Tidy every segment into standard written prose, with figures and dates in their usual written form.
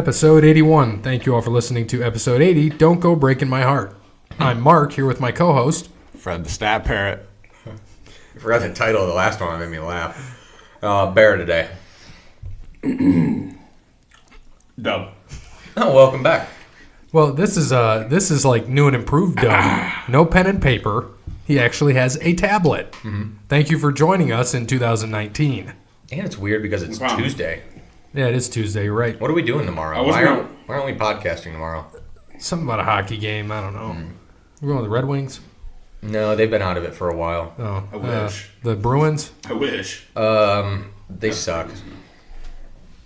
Episode 81. Thank you all for listening to episode 80, Don't Go Breaking My Heart. I'm Mark, here with my co-host, Fred the Stat Parrot. I forgot the title of the last one. It made me laugh. Bear today. Dub. Oh, welcome back. Well, this is like new and improved Doug. No pen and paper. He actually has a tablet. Mm-hmm. Thank you for joining us in 2019. And it's weird because it's Tuesday. Yeah, it is Tuesday. You're right. What are we doing tomorrow? Why aren't we podcasting tomorrow? Something about a hockey game. I don't know. We're going with the Red Wings? No, they've been out of it for a while. Oh, I wish. The Bruins? I wish. They suck.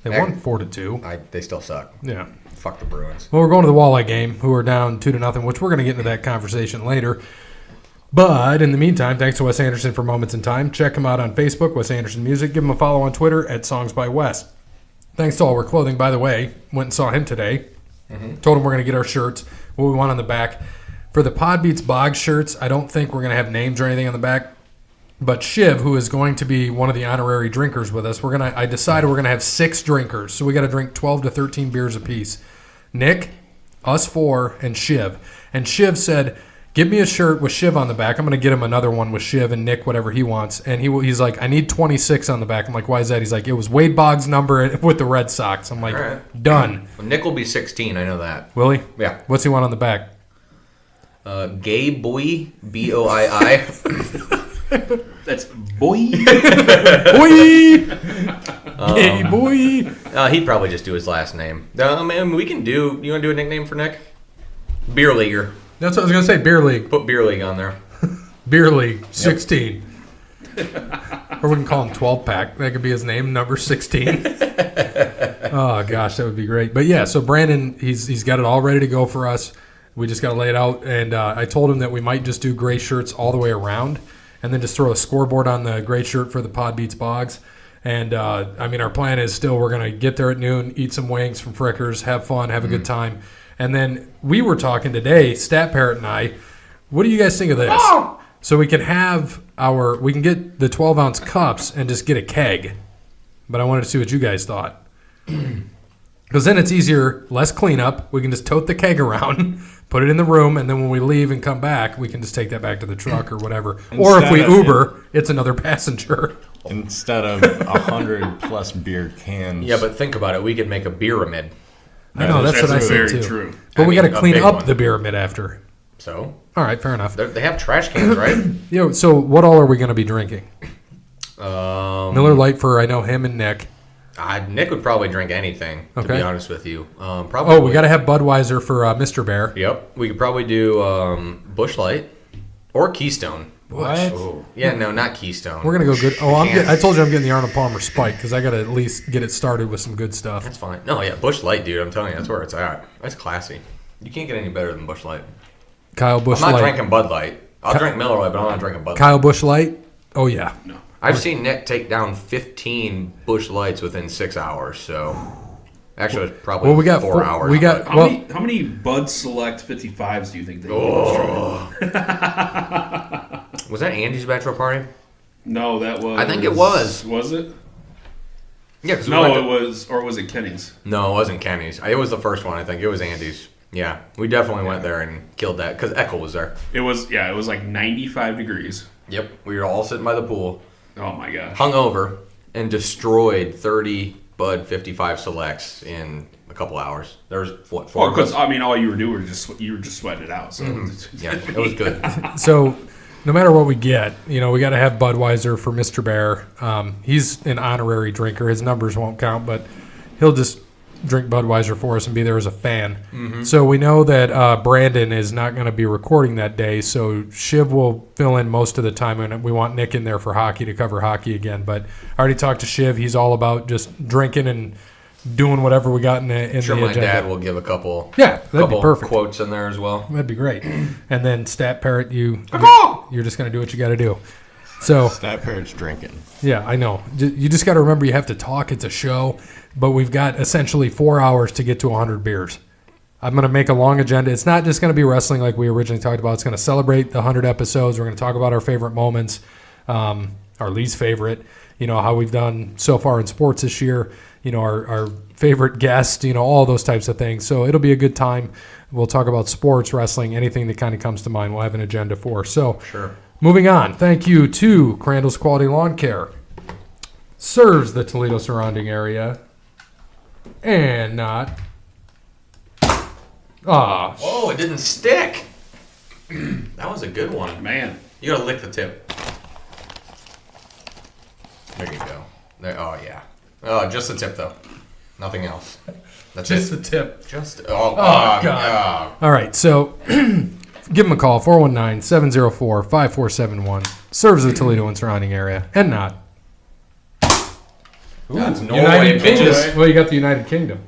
They won 4-2. They still suck. Yeah. Fuck the Bruins. Well, we're going to the Walleye game, who are down 2-0, which we're going to get into that conversation later. But in the meantime, thanks to Wes Anderson for Moments in Time. Check him out on Facebook, Wes Anderson Music. Give him a follow on Twitter at Songs by Wes. Thanks to All Wear Clothing, by the way. Went and saw him today. Mm-hmm. Told him we're going to get our shirts, what we want on the back. For the Pod Beats Bog shirts, I don't think we're going to have names or anything on the back. But Shiv, who is going to be one of the honorary drinkers with us, I decided we're going to have 6 drinkers. So we got to drink 12 to 13 beers apiece. Nick, us 4, and Shiv. And Shiv said, give me a shirt with Shiv on the back. I'm going to get him another one with Shiv and Nick, whatever he wants. And he's like, I need 26 on the back. I'm like, why is that? He's like, it was Wade Boggs' number with the Red Sox. I'm like, right. Done. Well, Nick will be 16. I know that. Will he? Yeah. What's he want on the back? Gay boy, B-O-I-I. That's boy. Boy. Gay boy. He'd probably just do his last name. Man, we can do. You want to do a nickname for Nick? Beer Leaguer. That's what I was going to say. Beer League. Put Beer League on there. Beer League 16. Or we can call him 12 Pack. That could be his name, number 16. Oh gosh, that would be great. But yeah, so Brandon, he's got it all ready to go for us. We just got to lay it out, and I told him that we might just do gray shirts all the way around, and then just throw a scoreboard on the gray shirt for the Pod Beats Boggs. And our plan is still we're going to get there at noon, eat some wings from Frickers, have fun, have a good time. And then we were talking today, Stat Parrot and I, what do you guys think of this? Oh! So we can get the 12-ounce cups and just get a keg. But I wanted to see what you guys thought. Because then it's easier, less cleanup. We can just tote the keg around, put it in the room, and then when we leave and come back, we can just take that back to the truck or whatever. Or if we Uber, it's another passenger. Instead of 100-plus beer cans. Yeah, but think about it. We could make a pyramid. I know, that's what I said too. True. But we got to clean up the pyramid after. So? All right, fair enough. They have trash cans, right? So what all are we going to be drinking? Miller Lite for, I know, him and Nick. Nick would probably drink anything, to be honest with you. We got to have Budweiser for Mr. Bear. Yep. We could probably do Busch Light or Keystone. What? Oh. Yeah, no, not Keystone. We're going to go good. Oh, I told you I'm getting the Arnold Palmer Spike because I got to at least get it started with some good stuff. That's fine. No, yeah, Busch Light, dude. I'm telling you, that's where it's at. That's classy. You can't get any better than Busch Light. Kyle Busch Light. I'm not drinking Bud Light. I'll drink Miller Lite, but I'm not drinking Bud Light. Kyle Busch Light? Oh, yeah. No. I've seen Nick take down 15 Busch Lights within 6 hours, so... Actually, it's probably we got 4 hours. How many Bud Select 55s do you think they destroyed? Was that Andy's bachelor party? No, that was... I think it was. Was it? Yeah, because it was... Or was it Kenny's? No, it wasn't Kenny's. It was the first one, I think. It was Andy's. Yeah, we definitely went there and killed that, because Eckel was there. It was like 95 degrees. Yep, we were all sitting by the pool. Oh, my gosh. Hung over and destroyed 30 Bud 55 Selects in a couple hours. There was, what, 4 because, all you were doing was just sweating it out. So yeah, it was good. So... No matter what we get, we got to have Budweiser for Mr. Bear. He's an honorary drinker. His numbers won't count, but he'll just drink Budweiser for us and be there as a fan. Mm-hmm. So we know that Brandon is not going to be recording that day, so Shiv will fill in most of the time, and we want Nick in there for hockey to cover hockey again. But I already talked to Shiv. He's all about just drinking and doing whatever we got in the agenda. My dad will give a couple that'd be perfect. Quotes in there as well. That'd be great. And then Stat Parrot, you're just going to do what you got to do. So Stat Parrot's drinking. Yeah, I know. You just got to remember you have to talk. It's a show. But we've got essentially 4 hours to get to 100 beers. I'm going to make a long agenda. It's not just going to be wrestling like we originally talked about. It's going to celebrate the 100 episodes. We're going to talk about our favorite moments, our least favorite, how we've done so far in sports this year. our favorite guest, all those types of things. So it'll be a good time. We'll talk about sports, wrestling, anything that kind of comes to mind. We'll have an agenda for. So Sure. moving on. Thank you to Crandall's Quality Lawn Care. Serves the Toledo surrounding area and not. Oh, it didn't stick. That was a good one. Man. You gotta lick the tip. There you go. There. Oh yeah. Oh, just the tip though. Nothing else. That's Just it. the tip. Just. God. All right, so give them a call, 419-704-5471. Serves the Toledo and surrounding area and not. That's Norway, United Kingdom. bitches. Well, you got the United Kingdom.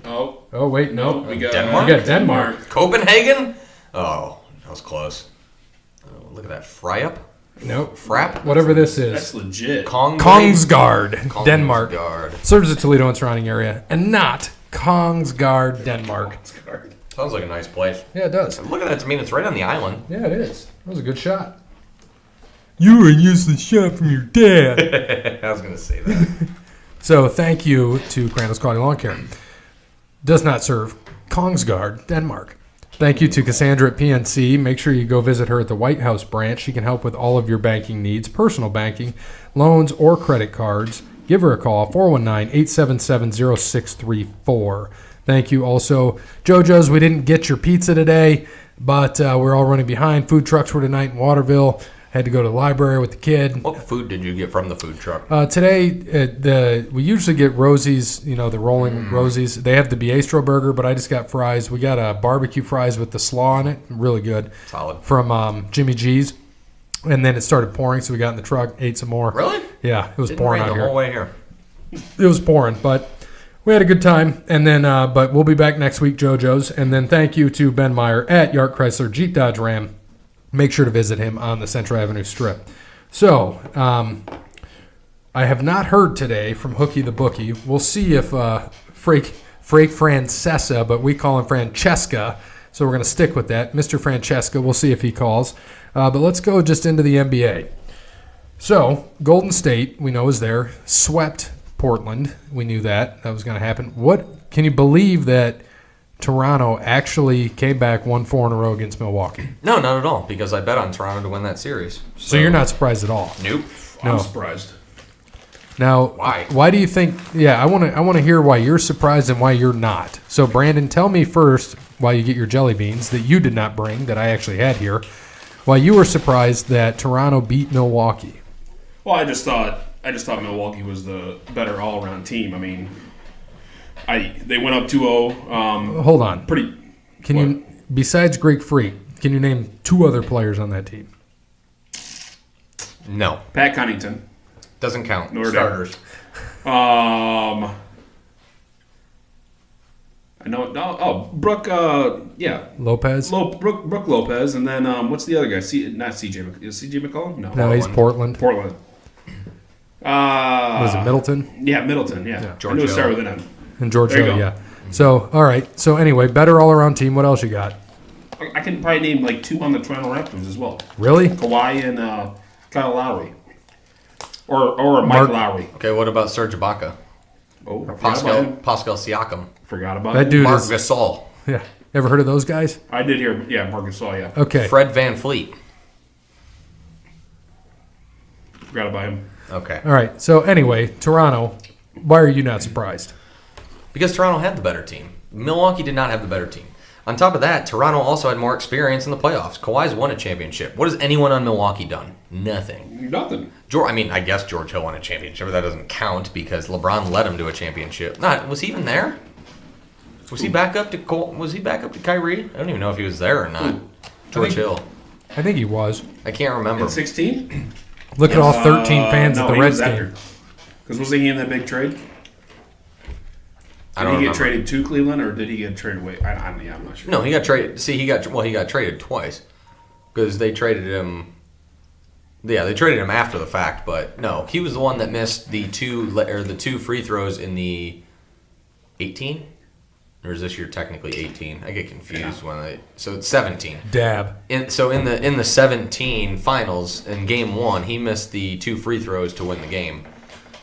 Oh, Oh, wait, no. we got Denmark? You got Denmark. Copenhagen? Oh, that was close. Oh, look at that. Fry up? Nope. Frap? Whatever this is. That's legit. Kongsgaard, Denmark. Kongsgaard. Serves the Toledo and surrounding area and not Kongsgaard, Denmark. Sounds like a nice place. Yeah, it does. Look at that. I mean, it's right on the island. Yeah, it is. That was a good shot. You were a useless shot from your dad. I was going to say that. So thank you to Crandall's Quality Lawn Care. Does not serve Kongsgaard, Denmark. Thank you to Cassandra at PNC. Make sure you go visit her at the White House branch. She can help with all of your banking needs, personal banking, loans, or credit cards. Give her a call, 419-877-0634. Thank you also. JoJo's, we didn't get your pizza today, but we're all running behind. Food trucks were tonight in Waterville. Had to go to the library with the kid. What food did you get from the food truck? Today, we usually get Rosie's, the rolling Rosie's. They have the Bistro burger, but I just got fries. We got barbecue fries with the slaw on it. Really good. Solid. From Jimmy G's. And then it started pouring, so we got in the truck, ate some more. Really? Yeah, it was Didn't pouring rain out the here. whole way here. It was pouring, but we had a good time. And then, but we'll be back next week, JoJo's. And then thank you to Ben Meyer at Yark Chrysler Jeep Dodge Ram. Make sure to visit him on the Central Avenue Strip. So, I have not heard today from Hookie the Bookie. We'll see if Frank Francesa, but we call him Francesca, so we're going to stick with that. Mr. Francesca, we'll see if he calls. But let's go just into the NBA. So, Golden State, we know, is there. Swept Portland. We knew that. That was going to happen. What can you believe that Toronto actually came back, won 4 in a row against Milwaukee? No, not at all, because I bet on Toronto to win that series. So you're not surprised at all? Nope. No. I'm surprised. Now, Why? Why do you think? Yeah, I want to hear why you're surprised and why you're not. So, Brandon, tell me first why you get your jelly beans that you did not bring that I actually had here. Why you were surprised that Toronto beat Milwaukee? Well, I just thought Milwaukee was the better all-around team. I mean, they went up 2-0. Hold on. Pretty. Can you, besides Greek Freak, can you name 2 other players on that team? No. Pat Connaughton. Doesn't count. Nor Starters. I know. Oh, Brooke. Yeah. Lopez? Brooke Lopez, and then what's the other guy? Not CJ. Is CJ McCollum? No. No, he's Portland. Portland. Was it Middleton? Yeah, Middleton. Yeah. George I knew it Hill. started with an M. And George There you Hill, go. yeah. So, all right. So, anyway, better all-around team. What else you got? I can probably name like 2 on the Toronto Raptors as well. Really? Kawhi and Kyle Lowry, or Mike Lowry. Okay, what about Serge Ibaka? Oh, forgot about him. Pascal Siakam. Forgot about That him. dude Marc is. Gasol. Yeah. Ever heard of those guys? I did hear. Yeah, Marc Gasol. Yeah, Okay. Fred Van Fleet. forgot about him. Okay. All right. So, anyway, Toronto, why are you not surprised? Because Toronto had the better team. Milwaukee did not have the better team. On top of that, Toronto also had more experience in the playoffs. Kawhi's won a championship. What has anyone on Milwaukee done? Nothing. Nothing. I guess George Hill won a championship, but that doesn't count because LeBron led him to a championship. Was he even there? Was he back up to Kyrie? I don't even know if he was there or not. George Hill. I think he was. I can't remember. In 16. Look at all 13 fans at the Reds game. Because wasn't he in that big trade? I Did don't he get remember. traded to Cleveland or did he get traded away? I'm not sure. No, he got traded. See, he got traded twice because they traded him. Yeah, they traded him after the fact, but no, he was the one that missed the two free throws in the 18. Or is this year technically 18? I get confused so it's 17. Dab. In the 17 finals in game 1, he missed the 2 free throws to win the game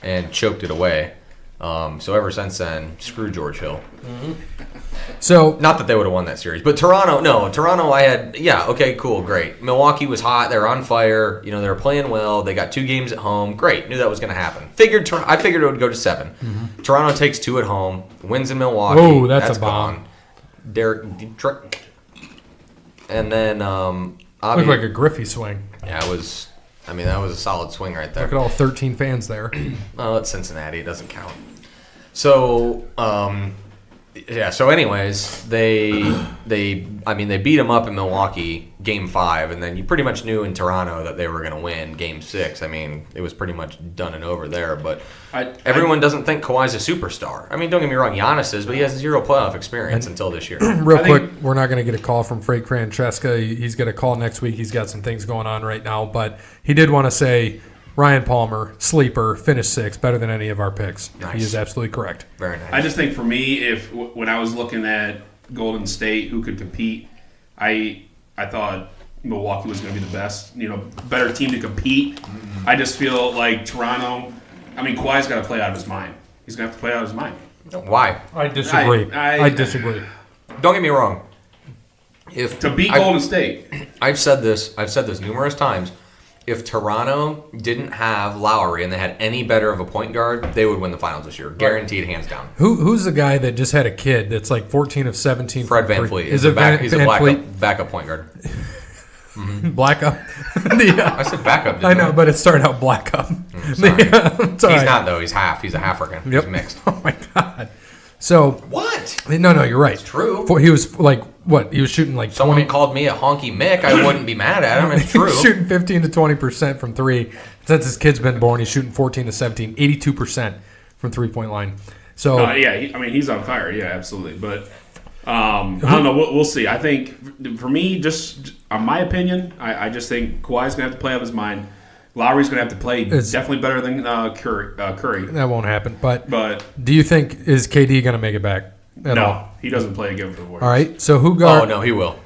and choked it away. So ever since then, screw George Hill. So Not that they would have won that series, but Toronto. I had okay, cool, great. Milwaukee was hot; they were on fire. You know, they were playing well. They got 2 games at home. Great, knew that was going to happen. I figured it would go to 7. Toronto takes 2 at home, wins in Milwaukee. Oh, that's a bomb. Gone. Derek, and then looked like a Griffey swing. yeah, it was. I mean, that was a solid swing right there. Look at all 13 fans there. Well, it's Cincinnati. It doesn't count. So, So, anyways, they beat them up in Milwaukee, Game 5, and then you pretty much knew in Toronto that they were going to win Game 6. I mean, it was pretty much done and over there. But everyone doesn't think Kawhi's a superstar. I mean, don't get me wrong, Giannis is, but he has 0 playoff experience until this year. Real quick, we're not going to get a call from Frank Francesca. He's going to call next week. He's got some things going on right now, but he did want to say Ryan Palmer, sleeper, finished 6th, better than any of our picks. Nice. He is absolutely correct. Very nice. I just think for me, when I was looking at Golden State, who could compete, I thought Milwaukee was going to be the best, better team to compete. Mm-hmm. I just feel like Toronto. I mean, Kawhi's got to play out of his mind. He's going to have to play out of his mind. Why? I disagree. I disagree. Don't get me wrong. To beat Golden State, I've said this numerous times. If Toronto didn't have Lowry and they had any better of a point guard, they would win the finals this year. Guaranteed, hands down. Who's the guy that just had a kid that's like 14 of 17? Fred VanVleet. He's He's a VanVleet backup point guard. Blackup? I said backup. I know, but it started out blackup. Sorry. He's not, though. He's half. He's a African. Yep. He's mixed. Oh, my God. So What? No, you're right. It's true. He was like, what? He was shooting like Someone 20. called me a honky Mick. I wouldn't be mad at him. It's He true. was shooting 15 to 20% from 3. Since his kid's been born, he's shooting 14 to 17, 82% from 3-point line. So he's on fire. Yeah, absolutely. But I don't know. We'll see. I think for me, just on my opinion, I just think Kawhi's gonna have to play out of his mind. Lowry's going to have to play definitely better than Curry. That won't happen. But do you you think, is KD going to make it back at all? he doesn't play again for the Warriors. All right. So who guard? Oh, no, he will.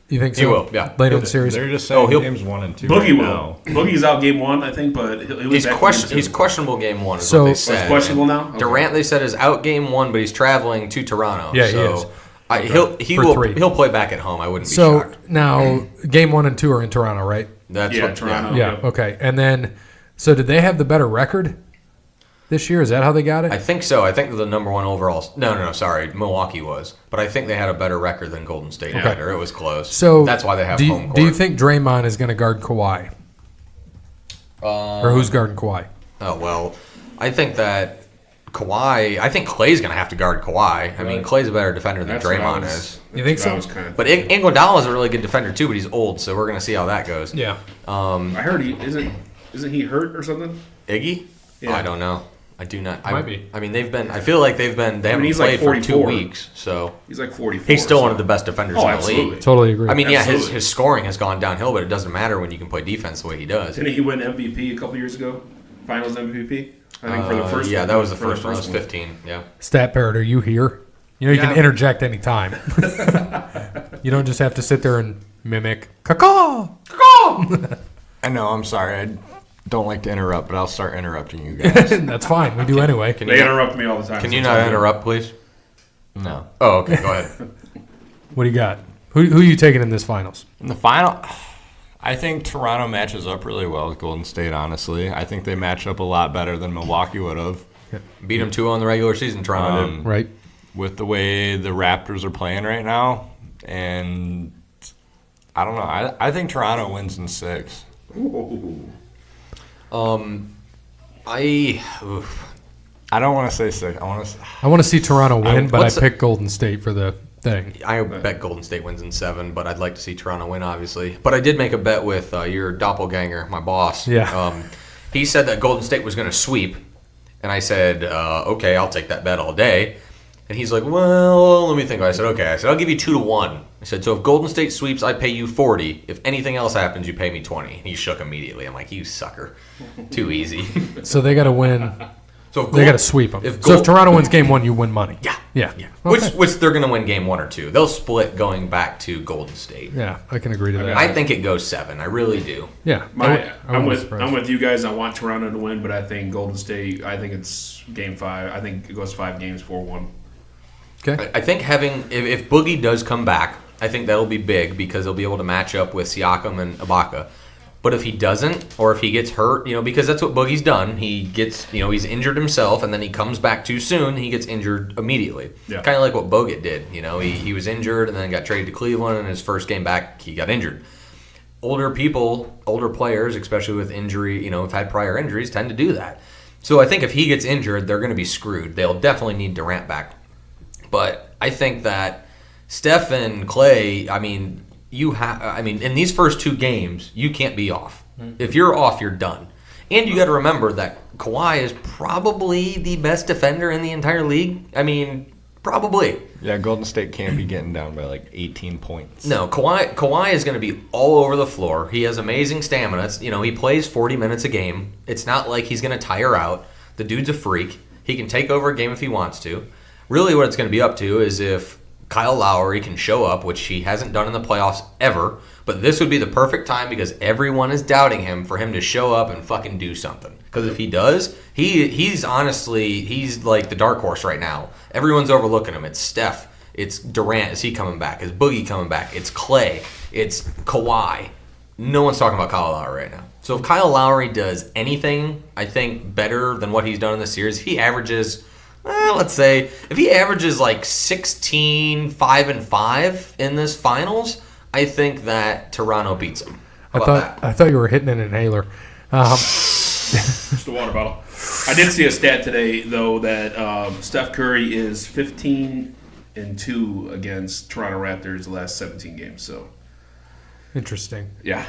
You think so? He will, yeah. Later in the series? They're just saying games 1 and 2 Boogie right will. now. Boogie's out game 1, I think, but he'll be He's back He's questionable game 1 is So- what they Oh, said. He's questionable now? Okay. Durant, they said, is out game 1, but he's traveling to Toronto. Yeah, he so is. He'll 3. He'll play back at home. I wouldn't be So shocked. now, game 1 and 2 are in Toronto, right? That's Yeah, what Toronto. Yeah. Okay. And then, so did they have the better record this year? Is that how they got it? I think so. I think the number 1 overall. No, sorry, Milwaukee was, but I think they had a better record than Golden State. Okay. It was close. So that's why they have home court. Do you think Draymond is going to guard Kawhi, or who's guarding Kawhi? Oh well, I think that Kawhi. I think Clay's going to have to guard Kawhi. I mean, Clay's a better defender than That's what I Draymond was- is. You think that's what so? I was kind of But thinking. Iguodala's a really good defender too, but he's old, so we're going to see how that goes. Yeah. I heard isn't he hurt or something? Iggy? Yeah. Oh, I don't know. I do not. Might be. I mean, I feel like they haven't he's played like for 2 44. weeks, so He's like 44. he's still or one of the something. best defenders Oh, in the absolutely. league. Totally agree. I mean, Absolutely. his scoring has gone downhill, but it doesn't matter when you can play defense the way he does. Didn't he win MVP a couple years ago? Finals MVP? I think for the first yeah, one. that was the For first one. It was 15. Yeah. Stat Parrot, are you here? You know, you can Yeah. interject anytime. You don't just have to sit there and mimic. Caw. I know, I'm sorry. I don't like to interrupt, but I'll start interrupting you guys. That's fine. We do anyway. Can They you, interrupt me all the time. can so you it's not all good. interrupt, please? No. Oh, okay. Go ahead. What do you got? Who are you taking in this finals? In the final, I think Toronto matches up really well with Golden State, honestly. I think they match up a lot better than Milwaukee would have. Beat them 2-0 in the regular season, Toronto did. Right. With the way the Raptors are playing right now. And I don't know. I think Toronto wins in 6. Ooh. I don't want to say 6. I want to see Toronto win, but I what's the- picked Golden State for the thing. I bet Golden State wins in 7, but I'd like to see Toronto win, obviously. But I did make a bet with your doppelganger, my boss. Yeah. He said that Golden State was going to sweep, and I said, okay, I'll take that bet all day. And he's like, well, let me think. I said, okay. I said, I'll give you 2-1. I said, so if Golden State sweeps, I pay you 40. If anything else happens, you pay me 20. And he shook immediately. I'm like, you sucker. Too easy. So they got to win So if They got to sweep them. If So if Toronto wins game 1, you win money. Yeah. Yeah. Yeah. Okay. Which they're going to win game 1 or 2. They'll split going back to Golden State. Yeah, I can agree to that. I think it goes 7. I really do. Yeah. I'm with you guys. I want Toronto to win, but I think Golden State. I think it's game 5. I think it goes 5 games, 4-1. Okay. I think if Boogie does come back, I think that'll be big because they'll be able to match up with Siakam and Ibaka. But if he doesn't, or if he gets hurt, because that's what Boogie's done. He gets, he's injured himself, and then he comes back too soon. He gets injured immediately. Yeah. Kind of like what Bogut did. He was injured and then got traded to Cleveland, and his first game back, he got injured. Older players, especially with injury, have had prior injuries, tend to do that. So I think if he gets injured, they're going to be screwed. They'll definitely need Durant back. But I think that Steph and Clay, in these first 2 games, you can't be off. If you're off, you're done. And you got to remember that Kawhi is probably the best defender in the entire league. Probably. Yeah, Golden State can't be getting down by like 18 points. No, Kawhi is going to be all over the floor. He has amazing stamina. He plays 40 minutes a game. It's not like he's going to tire out. The dude's a freak. He can take over a game if he wants to. Really what it's going to be up to is if Kyle Lowry can show up, which he hasn't done in the playoffs ever, but this would be the perfect time because everyone is doubting him for him to show up and fucking do something. Because if he does, he's like the dark horse right now. Everyone's overlooking him. It's Steph. It's Durant. Is he coming back? Is Boogie coming back? It's Clay. It's Kawhi. No one's talking about Kyle Lowry right now. So if Kyle Lowry does anything, I think, better than what he's done in this series, he averages... let's say if he averages like 16, 5, and 5 in this finals, I think that Toronto beats him. I thought you were hitting an inhaler. Just a water bottle. I did see a stat today though that Steph Curry is 15-2 against Toronto Raptors the last 17 games. So Interesting. yeah,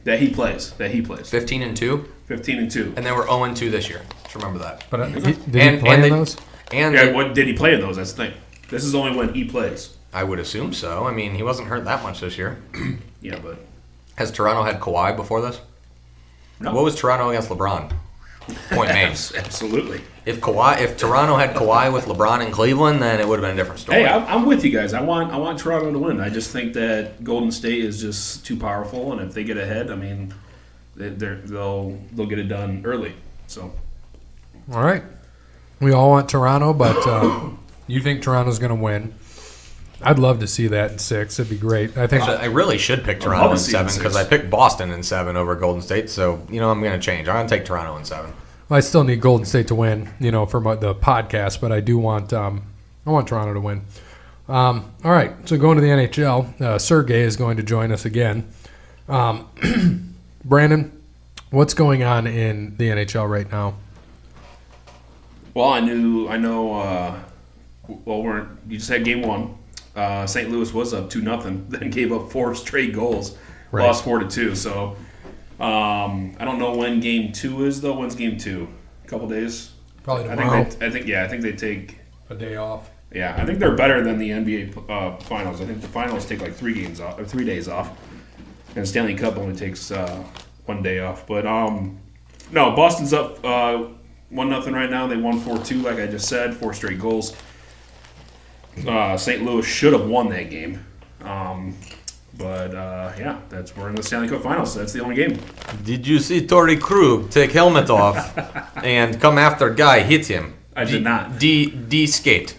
that he plays. 15-2, 15-2. and they were 0-2 this year. Just remember that. But did he play in those? And Yeah, what did he play in those? That's the thing. This is only when he plays. I would assume so. He wasn't hurt that much this year. Yeah, but Has Toronto had Kawhi before this? no. What was Toronto against LeBron? Point made. Absolutely. If Toronto had Kawhi with LeBron in Cleveland, then it would have been a different story. Hey, I'm with you guys. I want Toronto to win. I just think that Golden State is just too powerful, and if they get ahead, they'll get it done early. So All right. We all want Toronto, but you think Toronto's going to win. I'd love to see that in 6. It'd be great. I think I really should pick I'd Toronto love in to see it in 7 because 6. I picked Boston in 7 over Golden State. So, I'm going to change. I'm going to take Toronto in 7. I still need Golden State to win, for the podcast, but I do want I want Toronto to win. All right, so going to the NHL, Sergey is going to join us again. Brandon, what's going on in the NHL right now? Well, you just had game 1. St. Louis was up 2-0, then gave up 4 straight goals, Right. lost 4-2. So I don't know when game 2 is though. When's game 2? A couple days. Probably tomorrow. I think they take. A day off. Yeah, I think they're better than the NBA finals. I think the finals take like 3 days off, and Stanley Cup only takes 1 day off. But no, Boston's up 1-0 right now. They won 4-2, like I just said, 4 straight goals. St. Louis should have won that game, but we're in the Stanley Cup finals. So that's the only game. Did you see Torrey Krug take helmet off and come after guy, hit him? I did not. D-skate.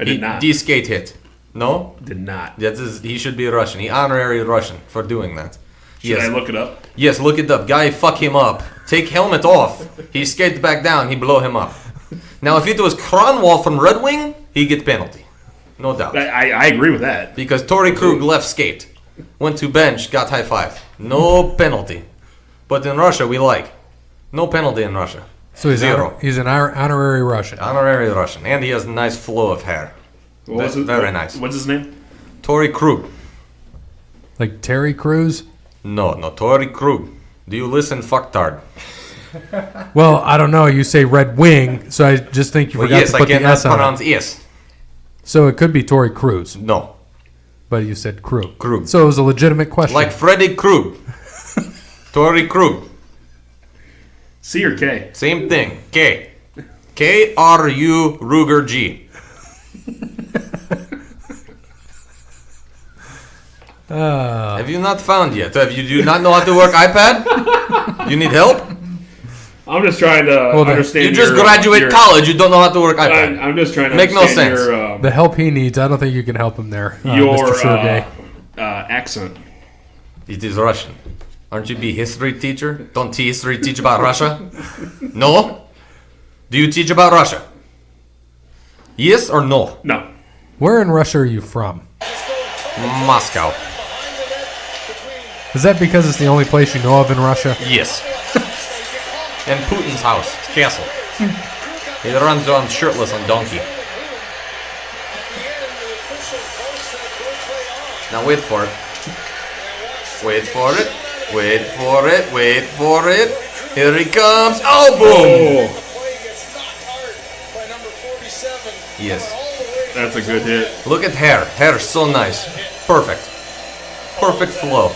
I did not. D-skate hit. No? Did not. He should be Russian. He honorary Russian for doing that. Should I look it up? Yes, look it up. Guy, fuck him up. Take helmet off. He skate back down. He blow him up. Now, if it was Crandall from Red Wing, he get penalty. No doubt. I agree with that. Because Torrey Krug left skate. Went to bench, got high five. No penalty. But in Russia, we like. No penalty in Russia. So he's 0. He's an honorary Russian. Honorary Russian. And he has a nice flow of hair. Very nice. What's his name? Torrey Krug. Like Terry Crews? No, Torrey Krug. Do you listen, fucktard? Well, I don't know. You say Red Wing, so I just think you forgot Yes, to I put the cannot S on it. pronounce yes. So it could be Torrey Crews, No. but you said Krug. Krug. So it was a legitimate question. Like Freddy Krug. Torrey Krug. C or K? Same thing. K. KRU Ruger G. Have you not found yet? Have you do not know how to work iPad? You need help? I'm just trying to understand. You just graduated college. You don't know how to work iPad. I'm just trying to Make no understand sense. The help he needs, I don't think you can help him there, your Mr. Sergey. accent. It is Russian. Aren't you be history teacher? Don't history teach about Russia? No? Do you teach about Russia? Yes or no? No. Where in Russia are you from? Moscow. Is that because it's the only place you know of in Russia? Yes. And Putin's house, his castle. He runs around shirtless on donkey. Now wait for it. Wait for it. Wait for it. Wait for it. Here he comes. Oh, boom! Yes. That's a good hit. Look at hair. Hair is so nice. Perfect. Perfect flow.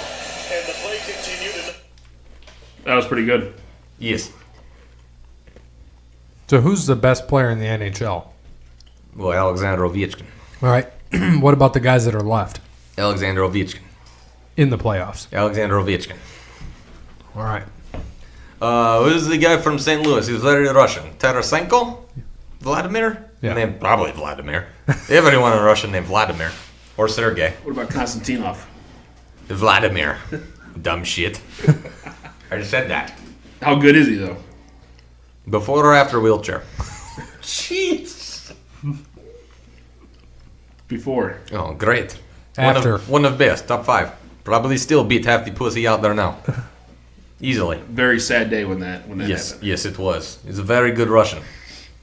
That was pretty good. Yes. So who's the best player in the NHL? Well, Alexander Ovechkin. All right. What about the guys that are left Alexander Ovechkin. in the playoffs? Alexander Ovechkin. All right. Who's the guy from St. Louis? He's very Russian. Tarasenko? Vladimir? Yeah. Named probably Vladimir. Everyone in Russia named Vladimir. Or Sergey. What about Konstantinov? Vladimir. Dumb shit. I just said that. How good is he though? Before or after wheelchair? Jeez. Before. Oh, great. After. One of best. Top 5. Probably still beat half the pussy out there now. Easily. Very sad day when that Yes, happened. yes, it was. He's a very good Russian.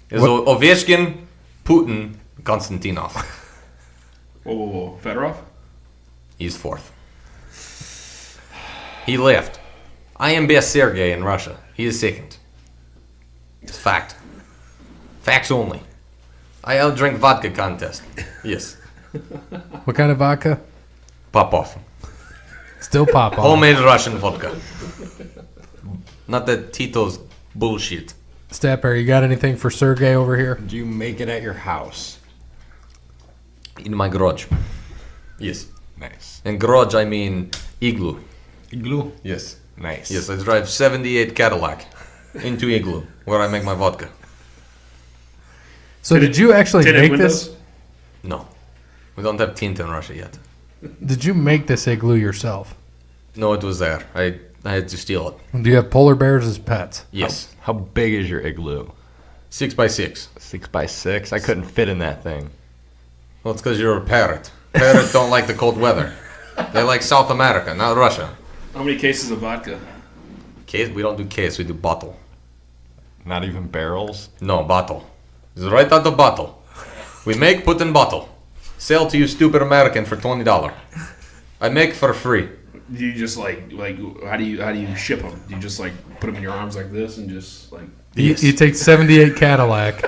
It's Ovechkin, Putin, Konstantinov. Whoa. Fedorov? He's 4th. He left. I am best Sergey in Russia. He is 2nd. It's fact. Facts only. I outdrink vodka contest. Yes. What kind of vodka? Popov. Still pop on. Homemade Russian vodka. Not that Tito's bullshit. Stepper, you got anything for Sergey over here? Do you make it at your house? In my garage. Yes. Nice. In garage, I mean igloo. Igloo? Yes. Nice. Yes, I drive 78 Cadillac into igloo where I make my vodka. So did you actually Tinted make windows? this? No. We don't have tint in Russia yet. Did you make this igloo yourself? No, it was there. I had to steal it. Do you have polar bears as pets? Yes. How big is your igloo? 6x6. 6x6? I couldn't fit in that thing. Well, it's because you're a parrot. Parrots don't like the cold weather. They like South America, not Russia. How many cases of vodka? Case? We don't do case, we do bottle. Not even barrels? No, bottle. It's right out the bottle. We make, put in bottle. Sell to you stupid American for $20. I make for free. Do you just like how do you ship them? Do you just like put them in your arms like this and just like? Yes. You take 78 Cadillac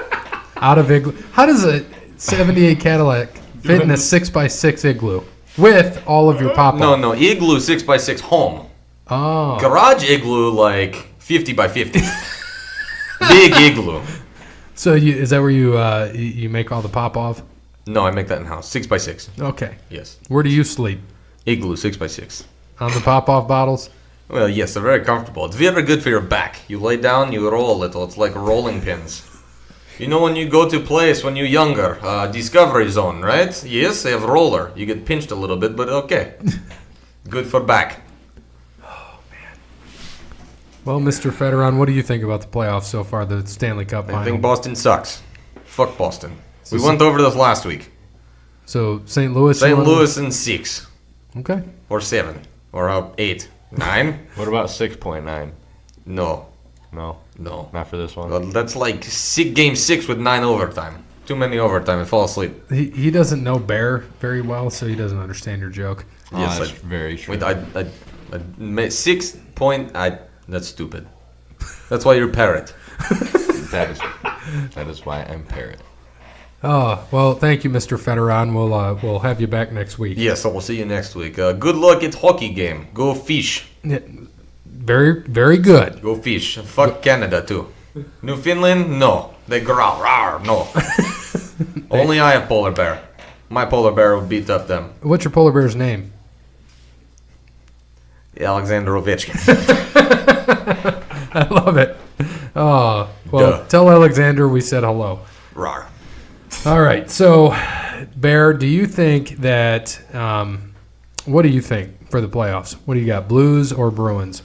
out of igloo. How does a 78 Cadillac fit in a 6x6 igloo with all of your pop? No, igloo 6x6 home. Oh. Garage igloo like 50x50. Big igloo. So is that where you make all the pop off? No, I make that in house. 6x6. Okay. Yes. Where do you sleep? Igloo 6x6. On the pop off bottles? Well, yes, they're very comfortable. It's very good for your back. You lay down, you roll a little. It's like rolling pins. You know when you go to place when you're younger, Discovery Zone, right? Yes, they have roller. You get pinched a little bit, but okay. Good for back. Well, Mr. Federon, what do you think about the playoffs so far, the Stanley Cup I final? think Boston sucks. Fuck Boston. We went over this last week. So St. Louis? St. won? Louis in 6. Okay. Or 7. Or 8. 9? What about 6.9? No. No, No. not for this one. Well, that's like game 6 with 9 overtime. Too many overtime. I fall asleep. He doesn't know Bear very well, so he doesn't understand your joke. Yes, that's I- very true. Wait, I made 6 point. That's stupid. That's why you're a parrot. That is why I'm parrot. Oh, well, thank you, Mr. Federon. We'll have you back next week. Yes, I will see you next week. Good luck at hockey game. Go fish. Yeah, very, very good. Go fish. Fuck Canada too. Newfoundland? No. They growl. Rawr, no. Only I have polar bear. My polar bear will beat up them. What's your polar bear's name? Alexander Ovechkin. I love it. Oh, well, Duh. tell Alexander we said hello. Rawr. All right. So, Bear, do you think that what do you think for the playoffs? What do you got, Blues or Bruins?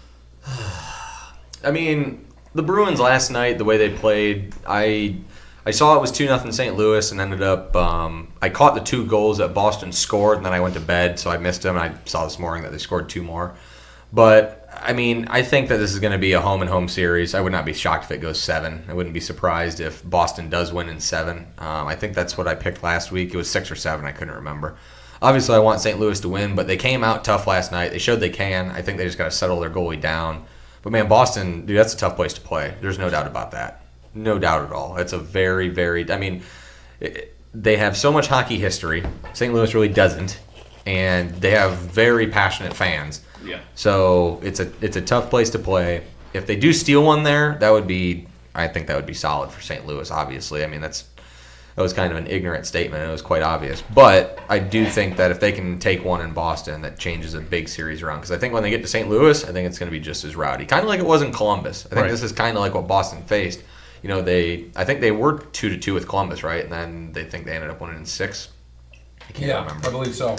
I mean, the Bruins last night, the way they played, I saw it was 2-0 St. Louis and ended up I caught the 2 goals that Boston scored, and then I went to bed, so I missed them, and I saw this morning that they scored 2 more. But, I mean, I think that this is going to be a home-and-home series. I would not be shocked if it goes 7. I wouldn't be surprised if Boston does win in 7. I think that's what I picked last week. It was 6 or 7. I couldn't remember. Obviously, I want St. Louis to win, but they came out tough last night. They showed they can. I think they just got to settle their goalie down. But, man, Boston, dude, that's a tough place to play. There's no doubt about that. No doubt at all. It's a very, very – I mean, they have so much hockey history. St. Louis really doesn't. And they have very passionate fans. Yeah. So it's a tough place to play. If they do steal one there, I think that would be solid for St. Louis, obviously. I mean, that was kind of an ignorant statement. It was quite obvious. But I do think that if they can take one in Boston, that changes a big series around. Because I think when they get to St. Louis, I think it's going to be just as rowdy. Kind of like it was in Columbus. I think This is kind of like what Boston faced. You know, I think they were 2-2 with Columbus, right? And then they think they ended up winning in 6. I can't remember. I believe so.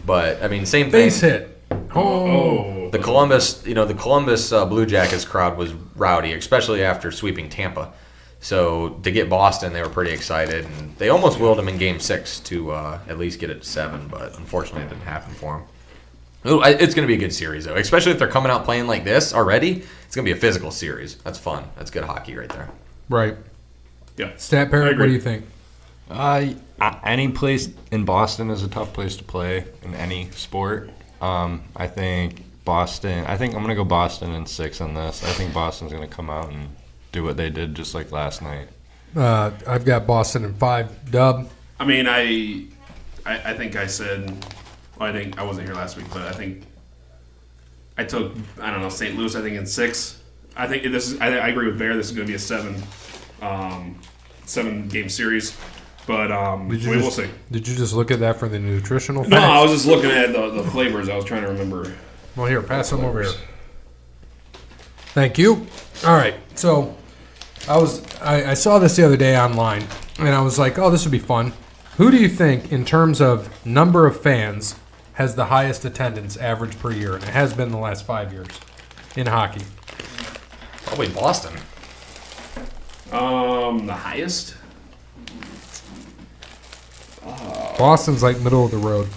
But, I mean, same thing. Base hit. The Columbus Blue Jackets crowd was rowdy, especially after sweeping Tampa. So to get Boston, they were pretty excited, and they almost willed them in Game 6 to at least get it to 7, but unfortunately it didn't happen for them. It's going to be a good series, though, especially if they're coming out playing like this already. It's going to be a physical series. That's fun. That's good hockey right there. Right. Yeah. Stat Parrot, what do you think? Any place in Boston is a tough place to play in any sport. I think Boston. I think I'm gonna go Boston in 6 on this. I think Boston's gonna come out and do what they did just like last night. I've got Boston in 5. Dub. I mean, I think I said. Well, I think I wasn't here last week, but I think I took St. Louis. I think in 6. I think this is. I agree with Bear. This is going to be a 7 game series. But we'll see. Did you just look at that for the nutritional facts? No, I was just looking at the flavors. I was trying to remember. Well, here, pass them over here. Thank you. All right, so I saw this the other day online, and I was like, oh, this would be fun. Who do you think, in terms of number of fans, has the highest attendance average per year? And it has been the last 5 years in hockey. Probably Boston. The highest? Boston's like middle of the road.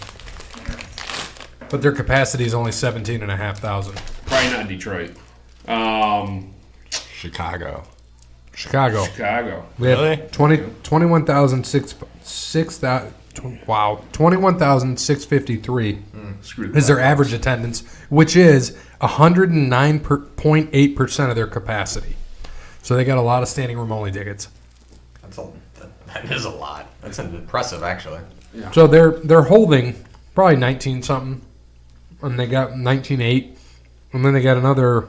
But their capacity is only 17,500. Probably not Detroit. Chicago. Chicago. We have Really? 21,653 Screw is their that. average attendance, which is 109.8% of their capacity. So they got a lot of standing room only tickets. That is a lot. That's impressive, actually. Yeah. So they're holding probably 19 something, and they got 19.8, and then they got another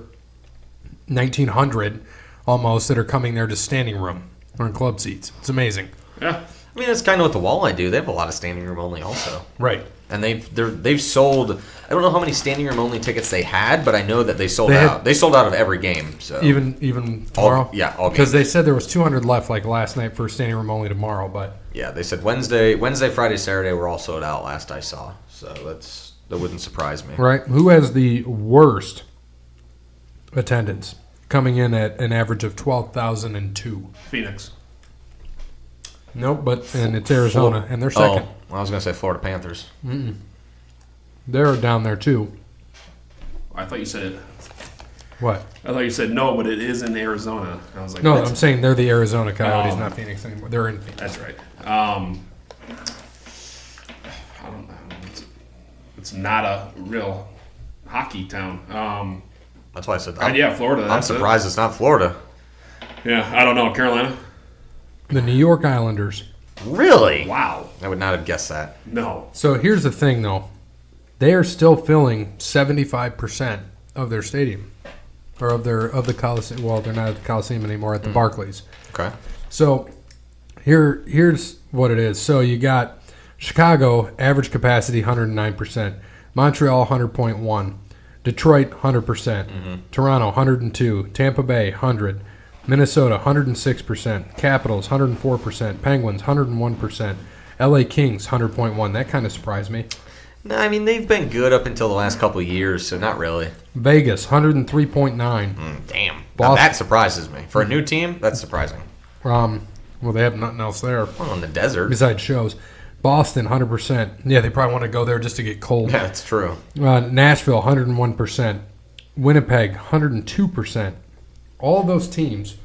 1,900 almost that are coming there to standing room or in club seats. It's amazing. Yeah. I mean, that's kind of what the Walleye do. They have a lot of standing room only also. Right. And they've sold, I don't know how many standing room only tickets they had, but I know that they sold They had- out. They sold out of every game. So Even tomorrow? all Because games. they said there was 200 left like last night for standing room only tomorrow, but Yeah, they said Wednesday, Friday, Saturday were all sold out last I saw. So that wouldn't surprise me. right. Who has the worst attendance? Coming in at an average of 12,002. Phoenix. Nope, and it's Arizona, and they're second. Oh, I was going to say Florida Panthers. They're down there too. I thought you said What? no, but it is in Arizona. I was like, No, what? I'm saying they're the Arizona Coyotes, Oh. not Phoenix anymore. They're in Phoenix. That's right. I don't know. It's not a real hockey town. That's why I said Yeah, Florida. I'm That's surprised it's not Florida. It. Yeah, I don't know. Carolina. The New York Islanders. Really? Wow. I would not have guessed that. No. So here's the thing, though. They are still filling 75% of their stadium, or of the Coliseum. Well, they're not at the Coliseum anymore, at the Barclays. Okay. So here's what it is. So you got Chicago, average capacity 109%. Montreal, 100.1. Detroit, 100%. Toronto, 102. Tampa Bay, 100. Minnesota, 106%. Capitals, 104%. Penguins, 101%. LA Kings, 100.1. That kind of surprised me. No, I mean, they've been good up until the last couple of years, so not really. Vegas, 103.9. Damn. Now, Boston. that surprises me. For a new team, that's surprising. Well, they have nothing else there Well, in the desert. besides shows. Boston, 100%. Yeah, they probably want to go there just to get cold. Yeah, that's true. Nashville, 101%. Winnipeg, 102%. All those teams,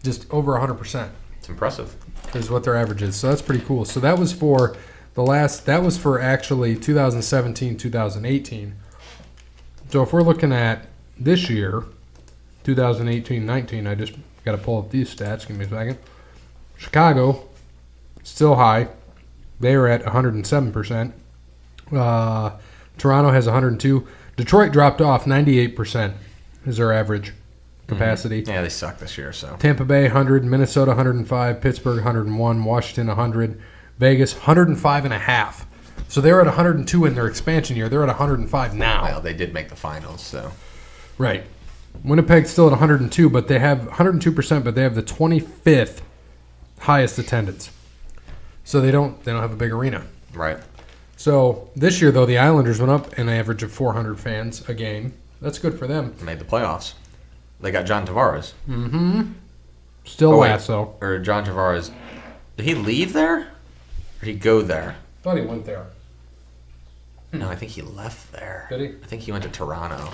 just over 100% It's impressive. is what their average is. So that's pretty cool. So that was for that was for actually 2017, 2018. So if we're looking at this year, 2018-19, I just got to pull up these stats. Give me a second. Chicago, still high. They are at 107%. Toronto has 102. Detroit dropped off 98% is their average capacity. Yeah, they suck this year, so. Tampa Bay 100, Minnesota 105, Pittsburgh 101, Washington 100, Vegas 105.5. So they're at 102 in their expansion year. They're at 105 now. Well, they did make the finals, so. Right. Winnipeg's still at 102, but they have 102%, but they have the 25th highest attendance. So they don't have a big arena. Right. So this year though, the Islanders went up an average of 400 fans a game. That's good for them. Made the playoffs. They got John Tavares. Still Oh, wait. last though. Or John Tavares. Did he leave there? Or did he go there? Thought he went there. No, I think he left there. Did he? I think he went to Toronto.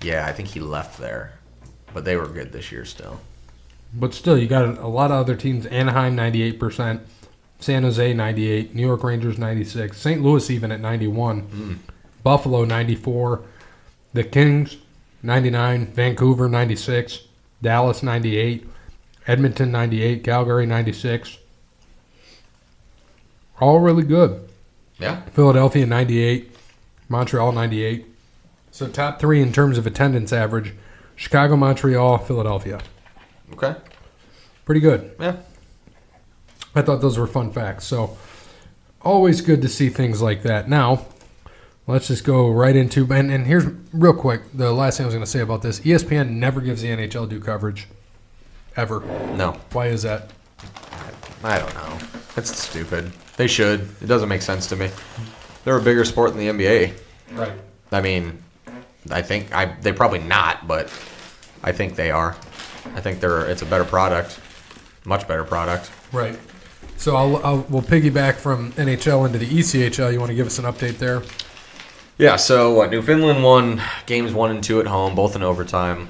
Yeah, I think he left there. But they were good this year still. But still, you got a lot of other teams. Anaheim, 98%. San Jose, 98. New York Rangers, 96. St. Louis even at 91. Buffalo, 94. The Kings, 99. Vancouver, 96. Dallas, 98. Edmonton, 98. Calgary, 96. All really good. Yeah. Philadelphia, 98. Montreal, 98. So top three in terms of attendance average. Chicago, Montreal, Philadelphia. Okay. Pretty good. Yeah. I thought those were fun facts. So always good to see things like that. Now, let's just go right into, and here's real quick, the last thing I was going to say about this. ESPN never gives the NHL due coverage. Ever. No. Why is that? I don't know. That's stupid. They should. It doesn't make sense to me. They're a bigger sport than the NBA. Right. I mean, I think they're probably not, but I think they are. I think it's a better product, much better product. Right. So we'll piggyback from NHL into the ECHL. You want to give us an update there? Yeah. So Newfoundland won games 1 and 2 at home, both in overtime.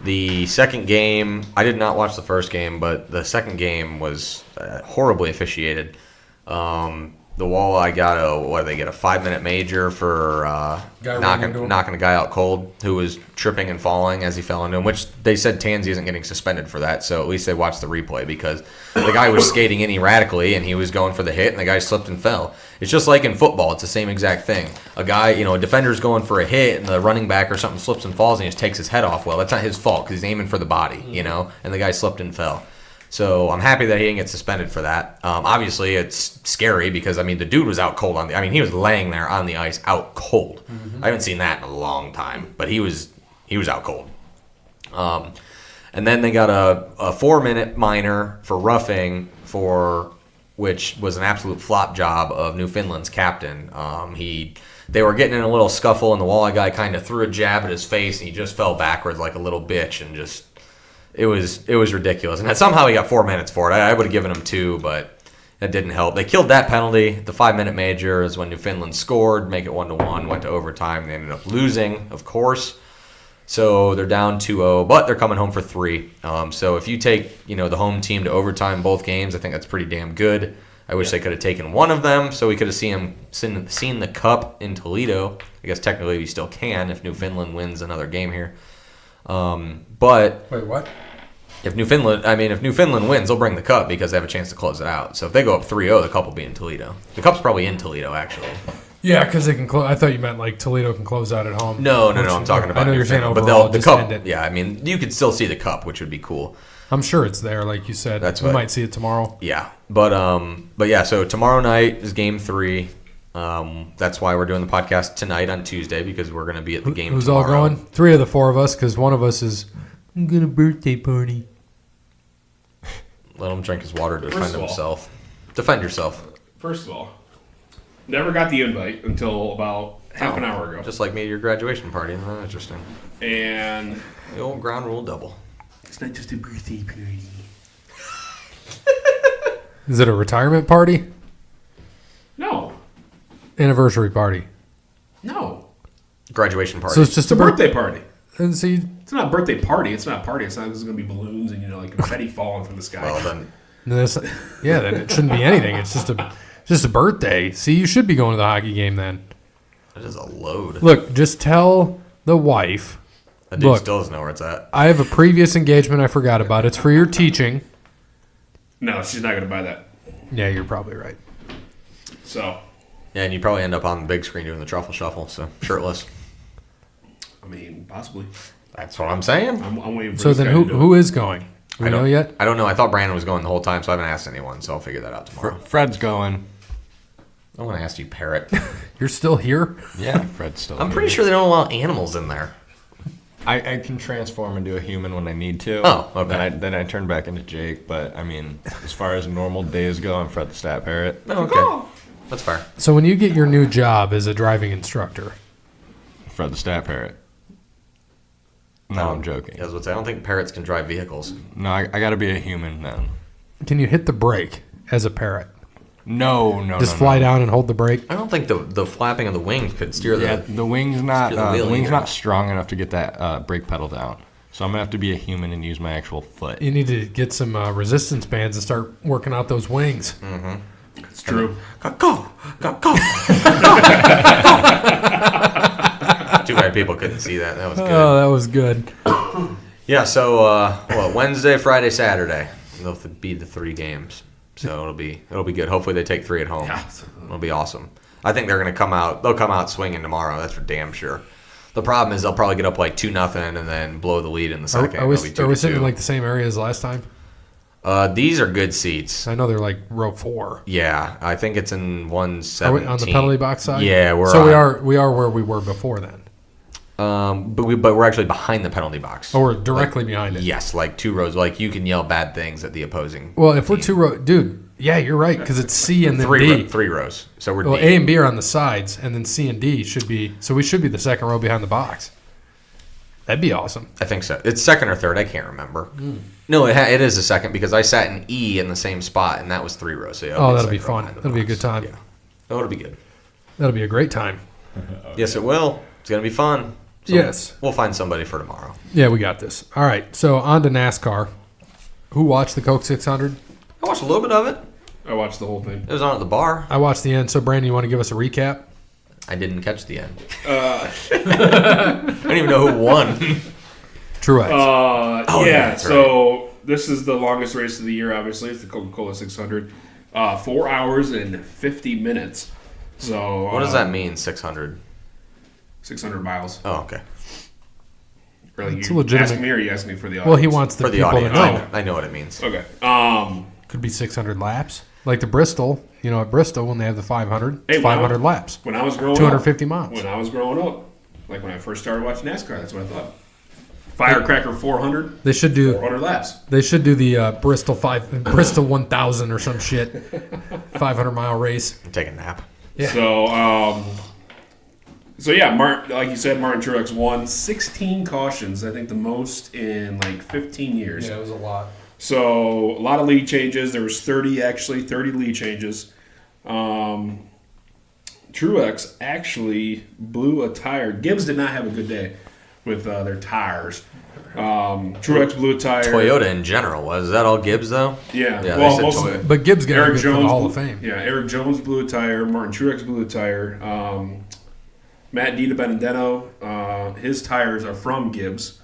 The second game, I did not watch the first game, but the second game was horribly officiated. The Walleye got a 5-minute major for knocking a guy out cold who was tripping and falling as he fell into him, which they said Tansy isn't getting suspended for that, so at least they watched the replay because the guy was skating in erratically and he was going for the hit and the guy slipped and fell. It's just like in football, it's the same exact thing. A guy, a defender's going for a hit and the running back or something slips and falls and he just takes his head off. Well, that's not his fault because he's aiming for the body, and the guy slipped and fell. So I'm happy that he didn't get suspended for that. Obviously, it's scary because, the dude was out cold he was laying there on the ice out cold. I haven't seen that in a long time, but he was out cold. And then they got a 4-minute minor for roughing which was an absolute flop job of Newfoundland's captain. They were getting in a little scuffle, and the Walleye guy kind of threw a jab at his face, and he just fell backwards like a little bitch, and just it was ridiculous. And somehow he got 4 minutes for it. I would have given him 2, but that didn't help. They killed that penalty. The 5-minute major is when Newfoundland scored, make it 1-1, went to overtime. They ended up losing, of course. So they're down 2-0, but they're coming home for 3. So if you take, the home team to overtime both games, I think that's pretty damn good. I wish they could have taken one of them so we could have seen the cup in Toledo. I guess technically we still can if Newfoundland wins another game here. But Wait, what? if Newfoundland wins, they'll bring the cup because they have a chance to close it out. So if they go up 3-0, the cup will be in Toledo. The cup's probably in Toledo, actually. Yeah, because they can close. I thought you meant like Toledo can close out at home. No. I'm talking about. I know you're saying but overall, the just cup. end it. Yeah, I mean, you could still see the cup, which would be cool. I'm sure it's there, like you said. That's we what- might see it tomorrow. Yeah, but yeah. So tomorrow night is Game 3. That's why we're doing the podcast tonight on Tuesday because we're going to be at the game. Who's tomorrow. all going? 3 of the 4 of us, because one of us is. I'm gonna birthday party. Let him drink his water to First defend of all- himself. Defend yourself. First of all, never got the invite until about half an hour ago. Just like me at your graduation party. Oh, interesting. And The old ground rule double. it's not just a birthday party. Is it a retirement party? No. Anniversary party. No. Graduation party. So it's just It's a birthday party. And see, It's not a birthday party. It's not a party. It's not there's going to be balloons and, like confetti falling from the sky. well then, then it shouldn't be anything. It's just a birthday. See, you should be going to the hockey game then. that is a load. Look, just tell the wife. That dude look. still doesn't know where it's at. I have a previous engagement I forgot about. It's for your teaching. No, she's not going to buy that. Yeah, you're probably right. So, Yeah, and you probably end up on the big screen doing the truffle shuffle, so shirtless. I mean, possibly. That's what I'm saying. I'm waiting for So this then guy who to do who is going? Do we I don't know yet? I don't know. I thought Brandon was going the whole time, so I haven't asked anyone. So I'll figure that out tomorrow. Fred's going. I want to ask you, Parrot. You're still here? Yeah, Fred's still. I'm pretty sure they don't allow animals in there. I can transform into a human when I need to. Oh, okay. Then I turn back into Jake. But I mean, as far as normal days go, I'm Fred the Stat Parrot. Oh, okay. That's fair. So when you get your new job as a driving instructor, Fred the Stat Parrot. No, I'm joking. I was about to say, I don't think parrots can drive vehicles. No, I got to be a human then. can you hit the brake as a parrot? No. Just fly down and hold the brake? I don't think the flapping of the wings could steer Yeah, the. the wing's not Steer the wheel either. not strong enough to get that brake pedal down. So I'm gonna have to be a human and use my actual foot. You need to get some resistance bands and start working out those wings. It's true. Go. Too bad people couldn't see that. That was good. Oh, that was good. Yeah, so Wednesday, Friday, Saturday. They'll be the 3 games. So it'll be good. Hopefully they take 3 at home. Yeah. It'll be awesome. I think they're going to come out. They'll come out swinging tomorrow. That's for damn sure. The problem is they'll probably get up like 2-0 and then blow the lead in the second. Are we It'll be 2-2. sitting in like the same area as last time? These are good seats. I know they're like row 4. Yeah, I think it's in Are 117. we on the penalty box side? Yeah, we are where we were before then. But we're actually behind the penalty box. Oh, we're directly behind it. Yes, like 2 rows. Like you can yell bad things at the opposing. Well, if we're team. 2 row, dude, yeah, you're right because it's C and then 3 D. 3 rows. So we're Well, D. A and B are on the sides, and then C and D should be. So we should be the second row behind the box. That'd be awesome. I think so. It's second or third. I can't remember. No, it is a second because I sat in E in the same spot, and that was 3 rows. So yeah, Oh, that'll be second row fun. behind the That'll be a box. good time. Yeah, that'll be good. That'll be a great time. Yes, it will. It's gonna be fun. So Yes. we'll find somebody for tomorrow. Yeah, we got this. All right, so on to NASCAR. Who watched the Coke 600? I watched a little bit of it. I watched the whole thing. It was on at the bar. I watched the end. So, Brandon, you want to give us a recap? I didn't catch the end. Uh, I don't even know who won. Truex. yeah, yeah, that's so this is the longest race of the year, obviously. It's the Coca-Cola 600. 4 hours and 50 minutes. So What does that mean? 600. 600 miles. Oh, okay. Really, It's you legitimate. asking me or you asking me for the audience? well, he wants the For the people audience, to know. I know what it means. Okay. Could be 600 laps. Like the Bristol, at Bristol, when they have the 500, Hey, it's 500 laps. When I was growing 250 up, miles. When I was growing up, like when I first started watching NASCAR, that's what I thought. Firecracker 400, They should do 400 laps. the Bristol 1000 or some shit. 500-mile race. Take a nap. Yeah. So yeah, like you said, Martin Truex won 16 cautions. I think the most in like 15 years. it was a lot. So a lot of lead changes. There was 30 lead changes. Truex actually blew a tire. Gibbs did not have a good day with their tires. Truex blew a tire. Toyota in general was that all Gibbs though? Yeah. Yeah, well, they most said of it. Toyota. But Gibbs got Eric good for the Jones Hall blew- of Fame. Yeah, Eric Jones blew a tire. Martin Truex blew a tire. Matt DiBenedetto, his tires are from Gibbs.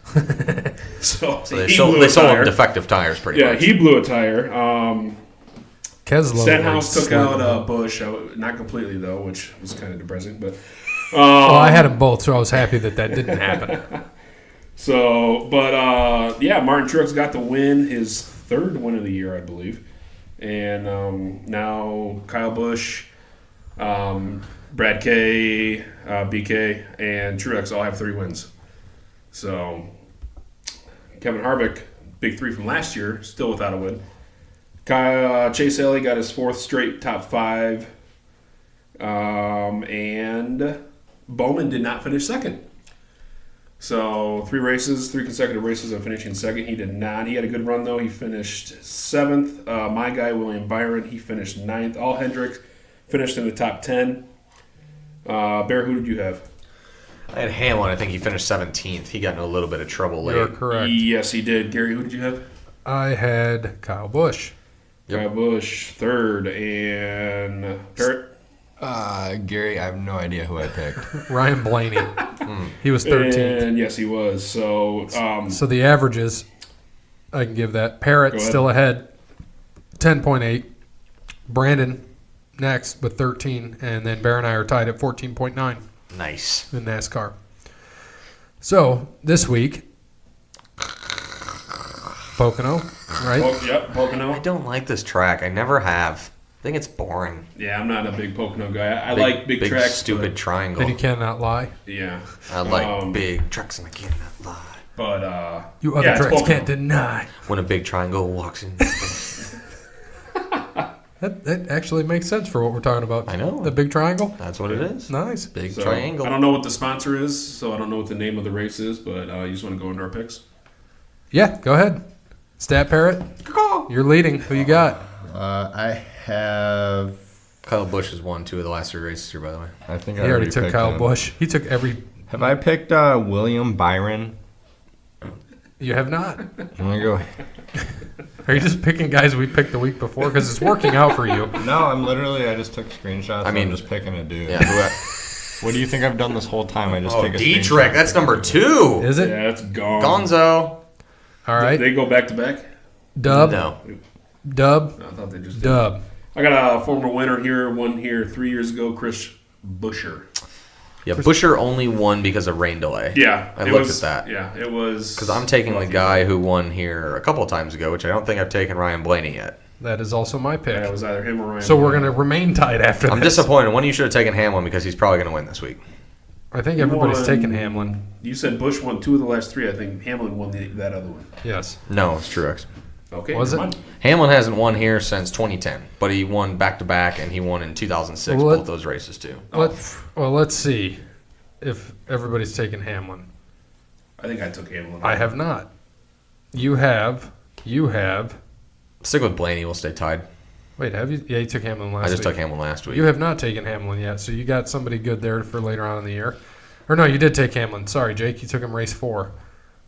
So So they he sold blew a them tire. defective tires pretty Yeah, much. he blew a tire. Keslow. Stenhouse took slid. out Bush. Not completely, though, which was kind of depressing. But Well, I had them both, so I was happy that didn't happen. Martin Truex got the win, his third win of the year, I believe. And now Kyle Busch, Brad K, BK, and Truex all have 3 wins. So Kevin Harvick, big 3 from last year, still without a win. Chase Elliott got his 4th straight top 5. And Bowman did not finish second. So 3 consecutive races of finishing second. He did not. He had a good run, though. He finished 7th. My guy, William Byron, he finished 9th. All Hendricks finished in the top 10. Bear, who did you have? I had Hamlin. I think he finished 17th. He got in a little bit of trouble late. You're correct. Yes, he did. Gary, who did you have? I had Kyle Busch. Yep. Kyle Busch, 3rd. And Parrott? Gary, I have no idea who I picked. Ryan Blaney. He was 13th. And yes, he was. So, So the averages, I can give that. Parrott Go ahead. still ahead, 10.8. Brandon next with 13. And then Bear and I are tied at 14.9 Nice. in NASCAR. So this week, Pocono, right? Yep, Pocono. I don't like this track. I never have. I think it's boring. Yeah, I'm not a big Pocono guy. I like big tracks. stupid but- triangle. Then you cannot lie. Yeah. I like big trucks and I cannot lie. But, You other yeah, it's tracks Pocono. can't deny. When a big triangle walks in. That actually makes sense for what we're talking about. I know. The big triangle? That's what it is. Nice. Big So, triangle. I don't know what the sponsor is, so I don't know what the name of the race is, but you just want to go into our picks? Yeah, go ahead. Stat Parrot, you're leading. Who you got? I have. Kyle Busch has won 2 of the last 3 races here, by the way. I think He I already took picked Kyle him. Busch. He took every. Have I picked William Byron? You have not. I'm gonna go. Are you just picking guys we picked the week before? Because it's working out for you. No, I just took screenshots. I mean- I'm just picking a dude. Yeah. What do you think I've done this whole time? I just take a Dietrich. screenshot. That's number 2. Is it? Yeah, it's gone. Gonzo. All right. They go back to back? Dub. No. Dub. I thought they just did. Dub. I got a former winner here, won here 3 years ago, Chris Buescher. Yeah, Buescher only won because of rain delay. Yeah. I it looked was- at that. Yeah, it was. Because I'm taking the guy who won here a couple of times ago, which I don't think I've taken Ryan Blaney yet. That is also my pick. Yeah, it was either him or Ryan. So we're going to remain tied after I'm this. disappointed. One of you should have taken Hamlin because he's probably going to win this week. I think everybody's won- taking Hamlin. You said Bush won 2 of the last 3. I think Hamlin won that other one. Yes. No, it's Truex. Okay. Was never it? mind. Hamlin hasn't won here since 2010, but he won back-to-back, and he won in 2006, Well, both those races, too. Let's see if everybody's taking Hamlin. I think I took Hamlin. I have not. You have. Stick with Blaney. We'll stay tied. Wait, have you? Yeah, you took Hamlin last I just week. took Hamlin last week. You have not taken Hamlin yet, so you got somebody good there for later on in the year. Or no, you did take Hamlin. Sorry, Jake, you took him race 4.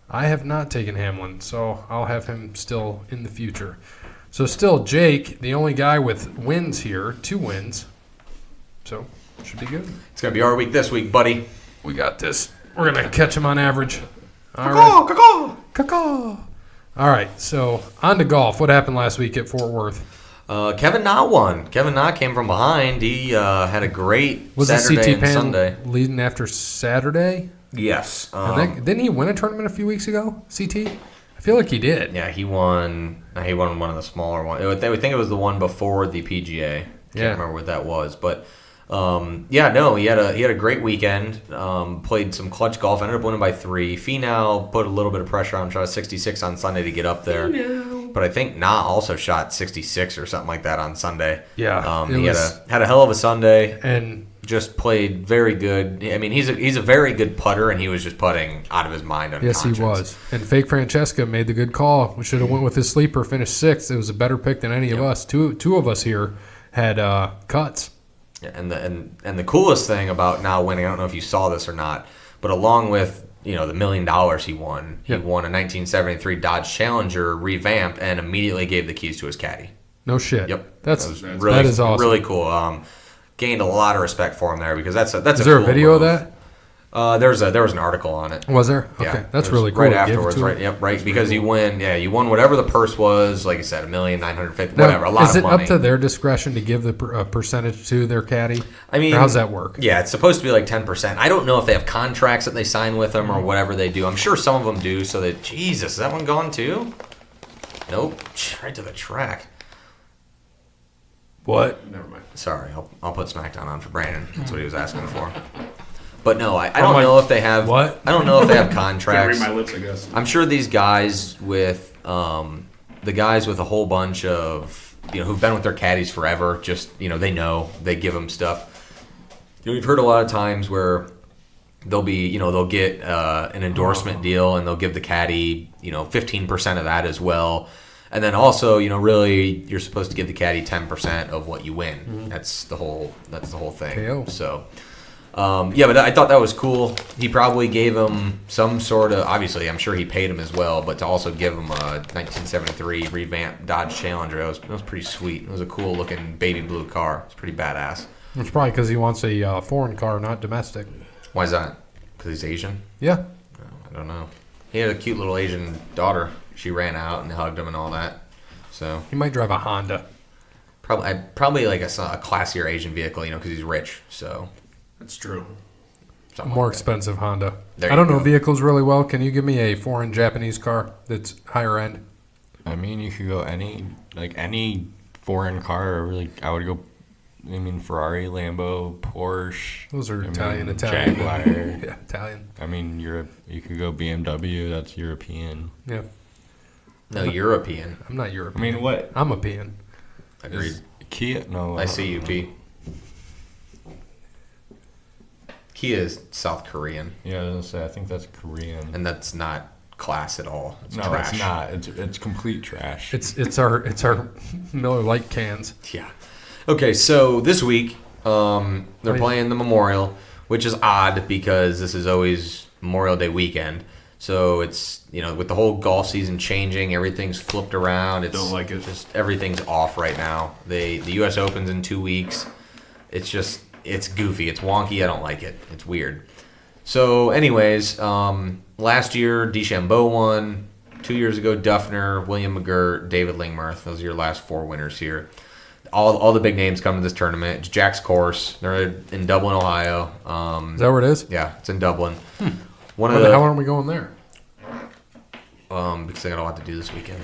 I have not taken Hamlin, so I'll have him still in the future. So still, Jake, the only guy with wins here, 2 wins. So, should be good. It's going to be our week this week, buddy. We got this. We're going to catch him on average. All right. Caw-caw. All right, so on to golf. What happened last week at Fort Worth? Kevin Na won. Kevin Na came from behind. He had a great Was Saturday the CT and Pan Sunday. leading after Saturday? Yes. Didn't he win a tournament a few weeks ago, CT? I feel like he did. Yeah, he won. He won one of the smaller ones. I think it was the one before the PGA. Can't Yeah. remember what that was, but he had a great weekend. Played some clutch golf. Ended up winning by 3. Finau put a little bit of pressure on him. Shot a 66 on Sunday to get up there. But I think Na also shot 66 or something like that on Sunday. Yeah, He had a hell of a Sunday. And Just played very good. I mean, he's a very good putter, and he was just putting out of his mind. yes, he was. And Fake Francesca made the good call. We should have went with his sleeper, finished 6th. It was a better pick than any of us. Two of us here had cuts. Yeah, and the coolest thing about now winning, I don't know if you saw this or not, but along with the $1 million he won, he Yep. won a 1973 Dodge Challenger revamped and immediately gave the keys to his caddy. No shit. Yep, That is awesome. Really cool. Gained a lot of respect for him there because that's a Is there a cool video move. of that? There was an article on it. Was there? Okay, Yeah, that's it was really cool. Right They gave it afterwards, to right? him. Yep, right. Because you win. Yeah, you won whatever the purse was. Like I said, $1,950,000, Now, whatever. A lot is of it money. up to their discretion to give the percentage to their caddy? I mean, Or how's that work? Yeah, it's supposed to be like 10%. I don't know if they have contracts that they sign with them or whatever they do. I'm sure some of them do. So that Jesus, is that one gone too? Nope, right to the track. What? Never mind. Sorry, I'll put SmackDown on for Brandon. That's what he was asking for. But no, I Oh don't my- know if they have. What? I don't know if they have Can't contracts. read my lips, I guess. I'm sure these guys with the guys with a whole bunch of who've been with their caddies forever, just they give them stuff. We've heard a lot of times where they'll get an endorsement deal and they'll give the caddy 15% of that as well. And then also, really, you're supposed to give the caddy 10% of what you win. Mm-hmm. That's the whole thing. KO. So, but I thought that was cool. He probably gave him some sort of. Obviously, I'm sure he paid him as well, but to also give him a 1973 revamped Dodge Challenger, that was pretty sweet. It was a cool looking baby blue car. It's pretty badass. It's probably because he wants a foreign car, not domestic. Why is that? Because he's Asian? Yeah. I don't know. He had a cute little Asian daughter. She ran out and hugged him and all that. So He might drive a Honda. probably like a classier Asian vehicle, because he's rich. So That's true. A something more like that. expensive Honda. There I don't you know go. vehicles really well. Can you give me a foreign Japanese car that's higher end? I mean, you could go any foreign car. Really, I would go. I mean, Ferrari, Lambo, Porsche. Those are I Italian. mean, Jaguar. Yeah, Italian. I mean, Europe. You could go BMW. That's European. Yeah. No, European. I'm not I European. mean, what? I'm a peon. Agreed. Is Kia? No. I see you, P. Kia is South Korean, Yeah, I was gonna say. I think that's Korean. and that's not class at all. It's No, trash. it's not. It's complete trash. It's our Miller Lite cans. Yeah. Okay, so this week they're playing the Memorial, which is odd because this is always Memorial Day weekend. So it's with the whole golf season changing, everything's flipped around. It's Don't like it. Just everything's off right now. The U.S. Open's in 2 weeks. It's goofy. It's wonky. I don't like it. It's weird. So, anyways, last year DeChambeau won. 2 years ago, Duffner, William McGirt, David Lingmerth. Those are your last 4 winners here. All the big names come to this tournament. It's Jack's course. They're in Dublin, Ohio. Is that where it is? Yeah, it's in Dublin. Why the hell aren't we going there? Because I got a lot to do this weekend.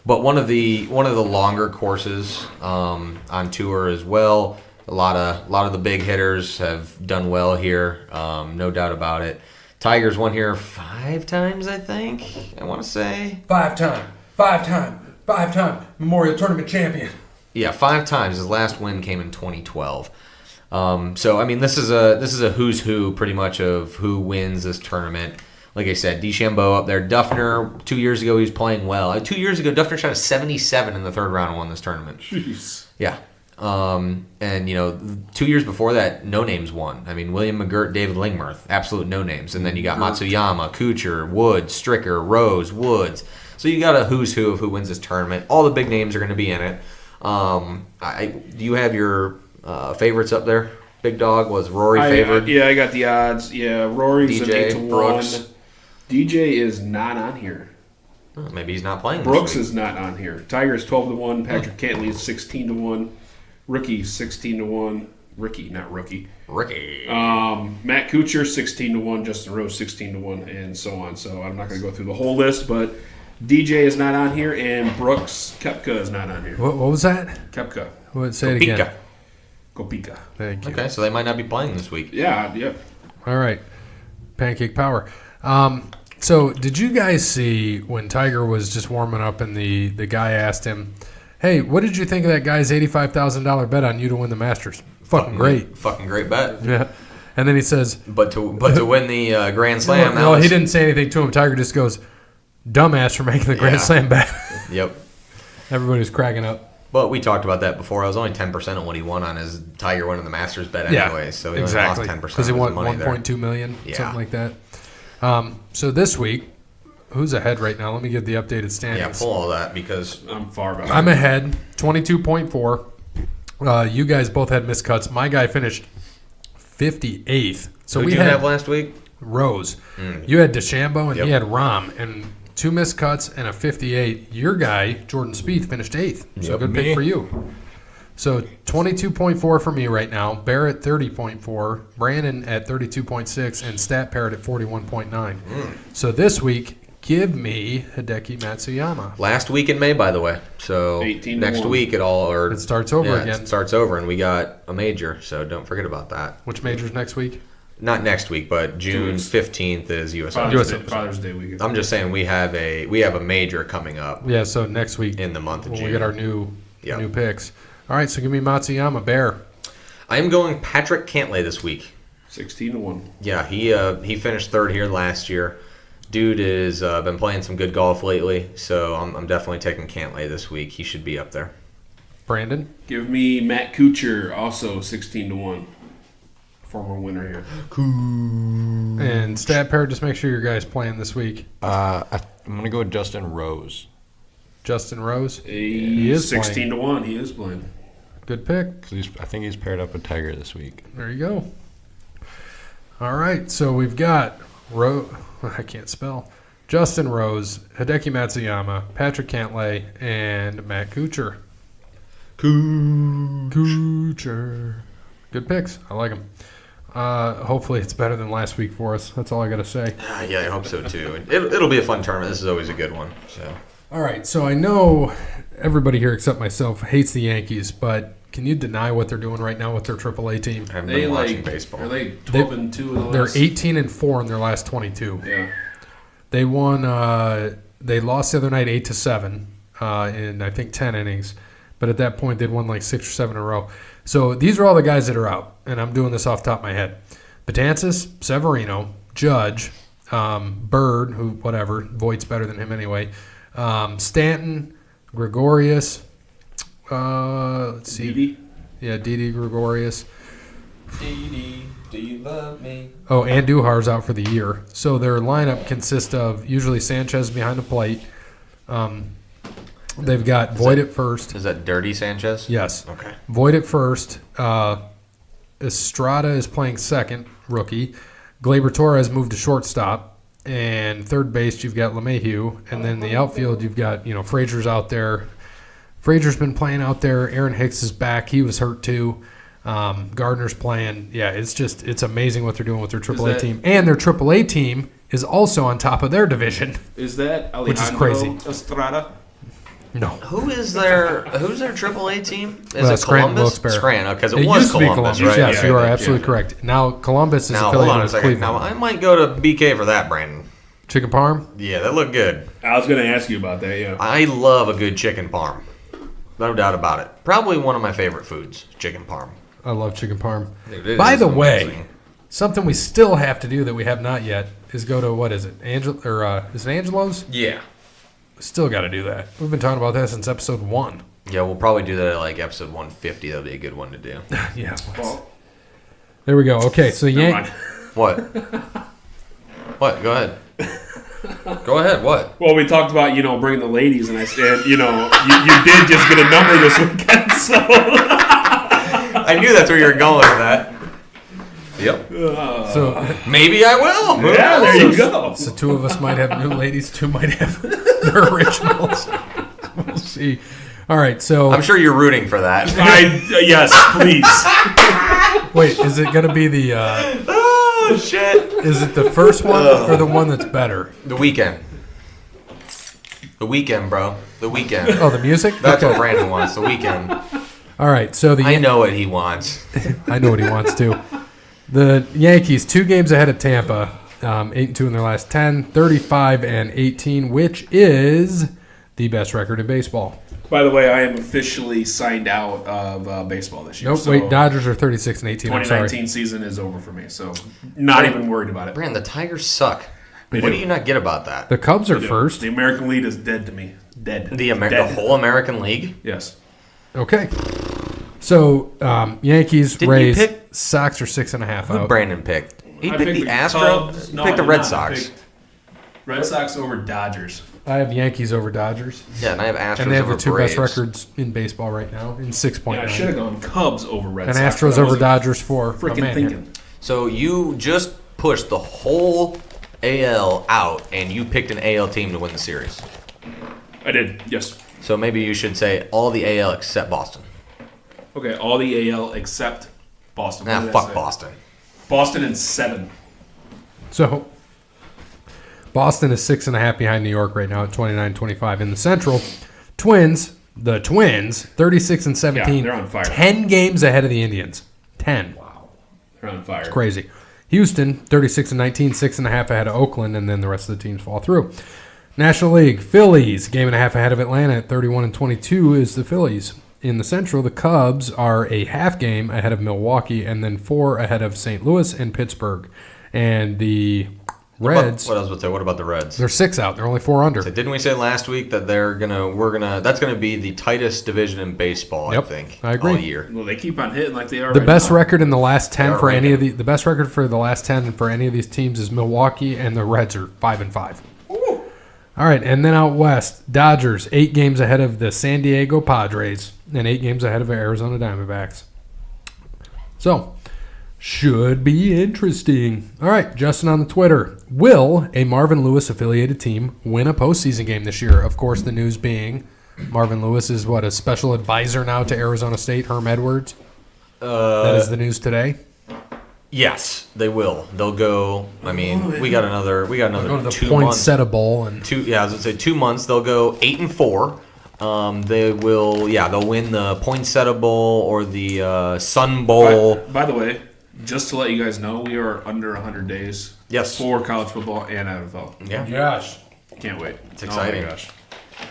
But one of the longer courses on tour as well. A lot of the big hitters have done well here, no doubt about it. Tiger's won here 5 times, I think. I want to say 5-time Memorial Tournament champion. 5 times. His last win came in 2012. So I mean, this is a who's who pretty much of who wins this tournament. Like I said, DeChambeau up there. Duffner 2 years ago he was playing well. 2 years ago Duffner shot a 77 in the third round and won this tournament. Jeez. Yeah. And 2 years before that, no names won. I mean, William McGirt, David Lingmerth, absolute no names. And then you got Matsuyama, Kuchar, Woods, Stricker, Rose, Woods. So you got a who's who of who wins this tournament. All the big names are going to be in it. Do you have your favorites up there? Big dog was Rory favored. Yeah, I got the odds. Yeah, Rory's an DJ, 8-1. Brooks. DJ is not on here. Maybe he's not playing. Brooks this week. is not on here. Tiger's 12-1. Patrick Cantley is 16-1. Ricky 16-1. Ricky, not rookie. Ricky. Matt Kuchar 16-1. Justin Rose 16-1, and so on. So I'm not going to go through the whole list, but DJ is not on here, and Brooks Koepka is not on here. What was that? Koepka, Say it again. Pika. Kopika. Thank you. Okay, so they might not be playing this week. Yeah. All right. Pancake power. So did you guys see when Tiger was just warming up and the guy asked him, hey, what did you think of that guy's $85,000 bet on you to win the Masters? Fucking great. Fucking great bet. Yeah. And then he says, But to win the Grand Slam, no, he didn't say anything to him. Tiger just goes, dumbass for making the Grand Yeah. Slam bet. Yep. Everybody was cracking up. But we talked about that before. I was only 10% of what he won on his Tiger winning the Masters bet anyway. So he exactly. only lost 10% Because he of his won money there. $1.2 million, Yeah. something like that. So this week, who's ahead right now? Let me give the updated Yeah, standings. pull all that because I'm far behind. I'm ahead, 22.4. You guys both had miscuts. My guy finished 58th. So Who'd we you had have last week? Rose. You had DeChambeau and Yep. he had Rom and 2 missed cuts and a 58. Your guy, Jordan Spieth, finished 8th. So Yep. good pick for you. So 22.4 for me right now. Barrett 30.4, Brandon at 32.6, and Stat Parrot at 41.9. So this week, give me Hideki Matsuyama. Last week in May, by the way. So 18 to next 1. week It starts over again. It starts over, and we got a major, so don't forget about that. Which major's next week? Not next week, but June 15th is US Open. Father's Day weekend. I'm just saying we have a major coming up Yeah, so next week in the month of when June. we get our new picks. All right, so give me Matsuyama, Bear. I am going Patrick Cantlay this week. 16 to 1. Yeah, he finished 3rd here last year. Dude has been playing some good golf lately, so I'm definitely taking Cantlay this week. He should be up there. Brandon? Give me Matt Kuchar, also 16 to 1. Former winner here. And Stat Parrot, just make sure your guy's playing this week. I'm going to go with Justin Rose. Justin Rose? He is 16 to 1. He is playing. Good pick. 'Cause I think he's paired up with Tiger this week. There you go. All right, so we've got I can't spell. Justin Rose, Hideki Matsuyama, Patrick Cantlay, and Matt Kuchar. Kuchar. Good picks. I like them. Hopefully it's better than last week for us. That's all I got to say. Yeah, I hope so too. It'll be a fun tournament. This is always a good one. So All right, so I know everybody here except myself hates the Yankees, but can you deny what they're doing right now with their AAA team? I haven't They been watching like baseball. Are they 12 and 2 in the They're last? 18-4 in their last 22. Yeah. They won. They lost the other night 8-7 in I think 10 innings, but at that point they'd won like 6 or 7 in a row. So these are all the guys that are out, and I'm doing this off the top of my head: Betances, Severino, Judge, Bird, who whatever, Voigt's better than him anyway. Stanton, Gregorius. Let's see. Didi? Yeah, Didi Gregorius. Dee, do you love me? Oh, and Duhar's out for the year. So their lineup consists of usually Sanchez behind the plate. They've got Voigt at first. Is that Dirty Sanchez? Yes. Okay. Voigt at first. Estrada is playing second, rookie. Gleyber Torres moved to shortstop. And third base, you've got LeMahieu. And then the outfield, you've got, Frazier's out there. Frazier's been playing out there. Aaron Hicks is back. He was hurt too. Gardner's playing. Yeah, it's amazing what they're doing with their AAA team. And their AAA team is also on top of their division. Is that Alejandro Which is crazy. Estrada? No. Who's their AAA team? Is Well, it Scranton Columbus? Wilkes-Barre. Scranton, because it It was used to be Columbus, Columbus. right? Yes, Yeah, you are yeah. absolutely correct. Now Columbus is Now, hold affiliated on a with second. Cleveland. Now, I might go to BK for that, Brandon. Chicken parm? Yeah, that looked good. I was going to ask you about that, yeah. I love a good chicken parm. No doubt about it. Probably one of my favorite foods, chicken parm. I love chicken parm. Dude, it By is the way, amazing. something we still have to do that we have not yet is go to, what is it? Is it Angelo's? Yeah. Still got to do that. We've been talking about that since episode 1. Yeah, we'll probably do that at like episode 150. That'll be a good one to do. Yeah. Well, There we go. Okay, so never mind. What? What? Go ahead. Go ahead. What? Well, we talked about, bringing the ladies, and I said, you did just get a number this weekend, so. I knew that's where you were going with that. Yep. So, Maybe I will. Who Yeah, there knows? you go. so 2 of us might have new ladies, 2 might have their originals. We'll see. All right, so I'm sure you're rooting for that. Yes, please. wait, is it going to be the Oh shit! is it the first one or the one that's better? The weekend. The weekend, bro. The weekend. Oh, the music? That's Okay. what Brandon wants. The weekend. All right, so I know what he wants. I know what he wants to. The Yankees 2 games ahead of Tampa, 8-2 in their last 10, 35-18, which is the best record in baseball. By the way, I am officially signed out of baseball this year. Nope, so wait, Dodgers are 36-18. I'm 2019 sorry. season is over for me, so not even worried about it. Brandon, the Tigers suck. They What do. do you not get about that? The Cubs are first. The American League is dead to me. Dead. The Dead. whole American League? Yes. Okay. So Yankees, Didn't you Rays, pick- Sox are 6.5 Who out. Brandon picked? He I picked the Astros. Cubs. He No, picked I the did Red not. I Sox. picked Red Sox over Dodgers. I have Yankees over Dodgers. Yeah, and I have Astros And they have over the 2 Braves. best records in baseball right now in 6.9. Yeah, I should have gone Cubs over Red and Sox. Astros but I over wasn't Dodgers for my Freaking man here. thinking. So you just pushed the whole AL out, and you picked an AL team to win the series. I did, yes. So maybe you should say all the AL except Boston. Okay, all the AL except Boston. What did I Fuck say? Boston. Boston in 7. So Boston is 6.5 behind New York right now at 29-25 in the Central. The Twins, 36 and 17. Yeah, they're on fire. 10 games ahead of the Indians. 10. They're on fire. Crazy. Houston, 36 and 19, 6.5 ahead of Oakland, and then the rest of the teams fall through. National League, Phillies, game and a half ahead of Atlanta at 31 and 22 is the Phillies. In the Central, the Cubs are a half game ahead of Milwaukee, and then 4 ahead of St. Louis and Pittsburgh. And the Reds, What about the Reds? they're 6 out. They're only 4 under. So didn't we say last week that that's gonna be the tightest division in baseball? Yep, I think I agree. all year. Well, they keep on hitting like they are The right best now. record in the last 10 They are for any of ranking. the best record for the last 10 for any of these teams is Milwaukee, and the Reds are 5 and 5. All right, and then out west, Dodgers 8 games ahead of the San Diego Padres and 8 games ahead of Arizona Diamondbacks. So, should be interesting. All right, Justin on the Twitter. Will a Marvin Lewis affiliated team win a postseason game this year? Of course, the news being Marvin Lewis is a special advisor now to Arizona State, Herm Edwards. That is the news today. Yes, they will. They'll go. I mean, we got another Go to the 2 months. Poinsettia Bowl and I was gonna say 2 months. They'll go 8 and 4. They will. Yeah, they'll win the Poinsettia Bowl or the Sun Bowl. By the way, just to let you guys know, we are under 100 days. Yes. For college football and NFL. Yeah, gosh, Can't wait. it's exciting. Oh my gosh.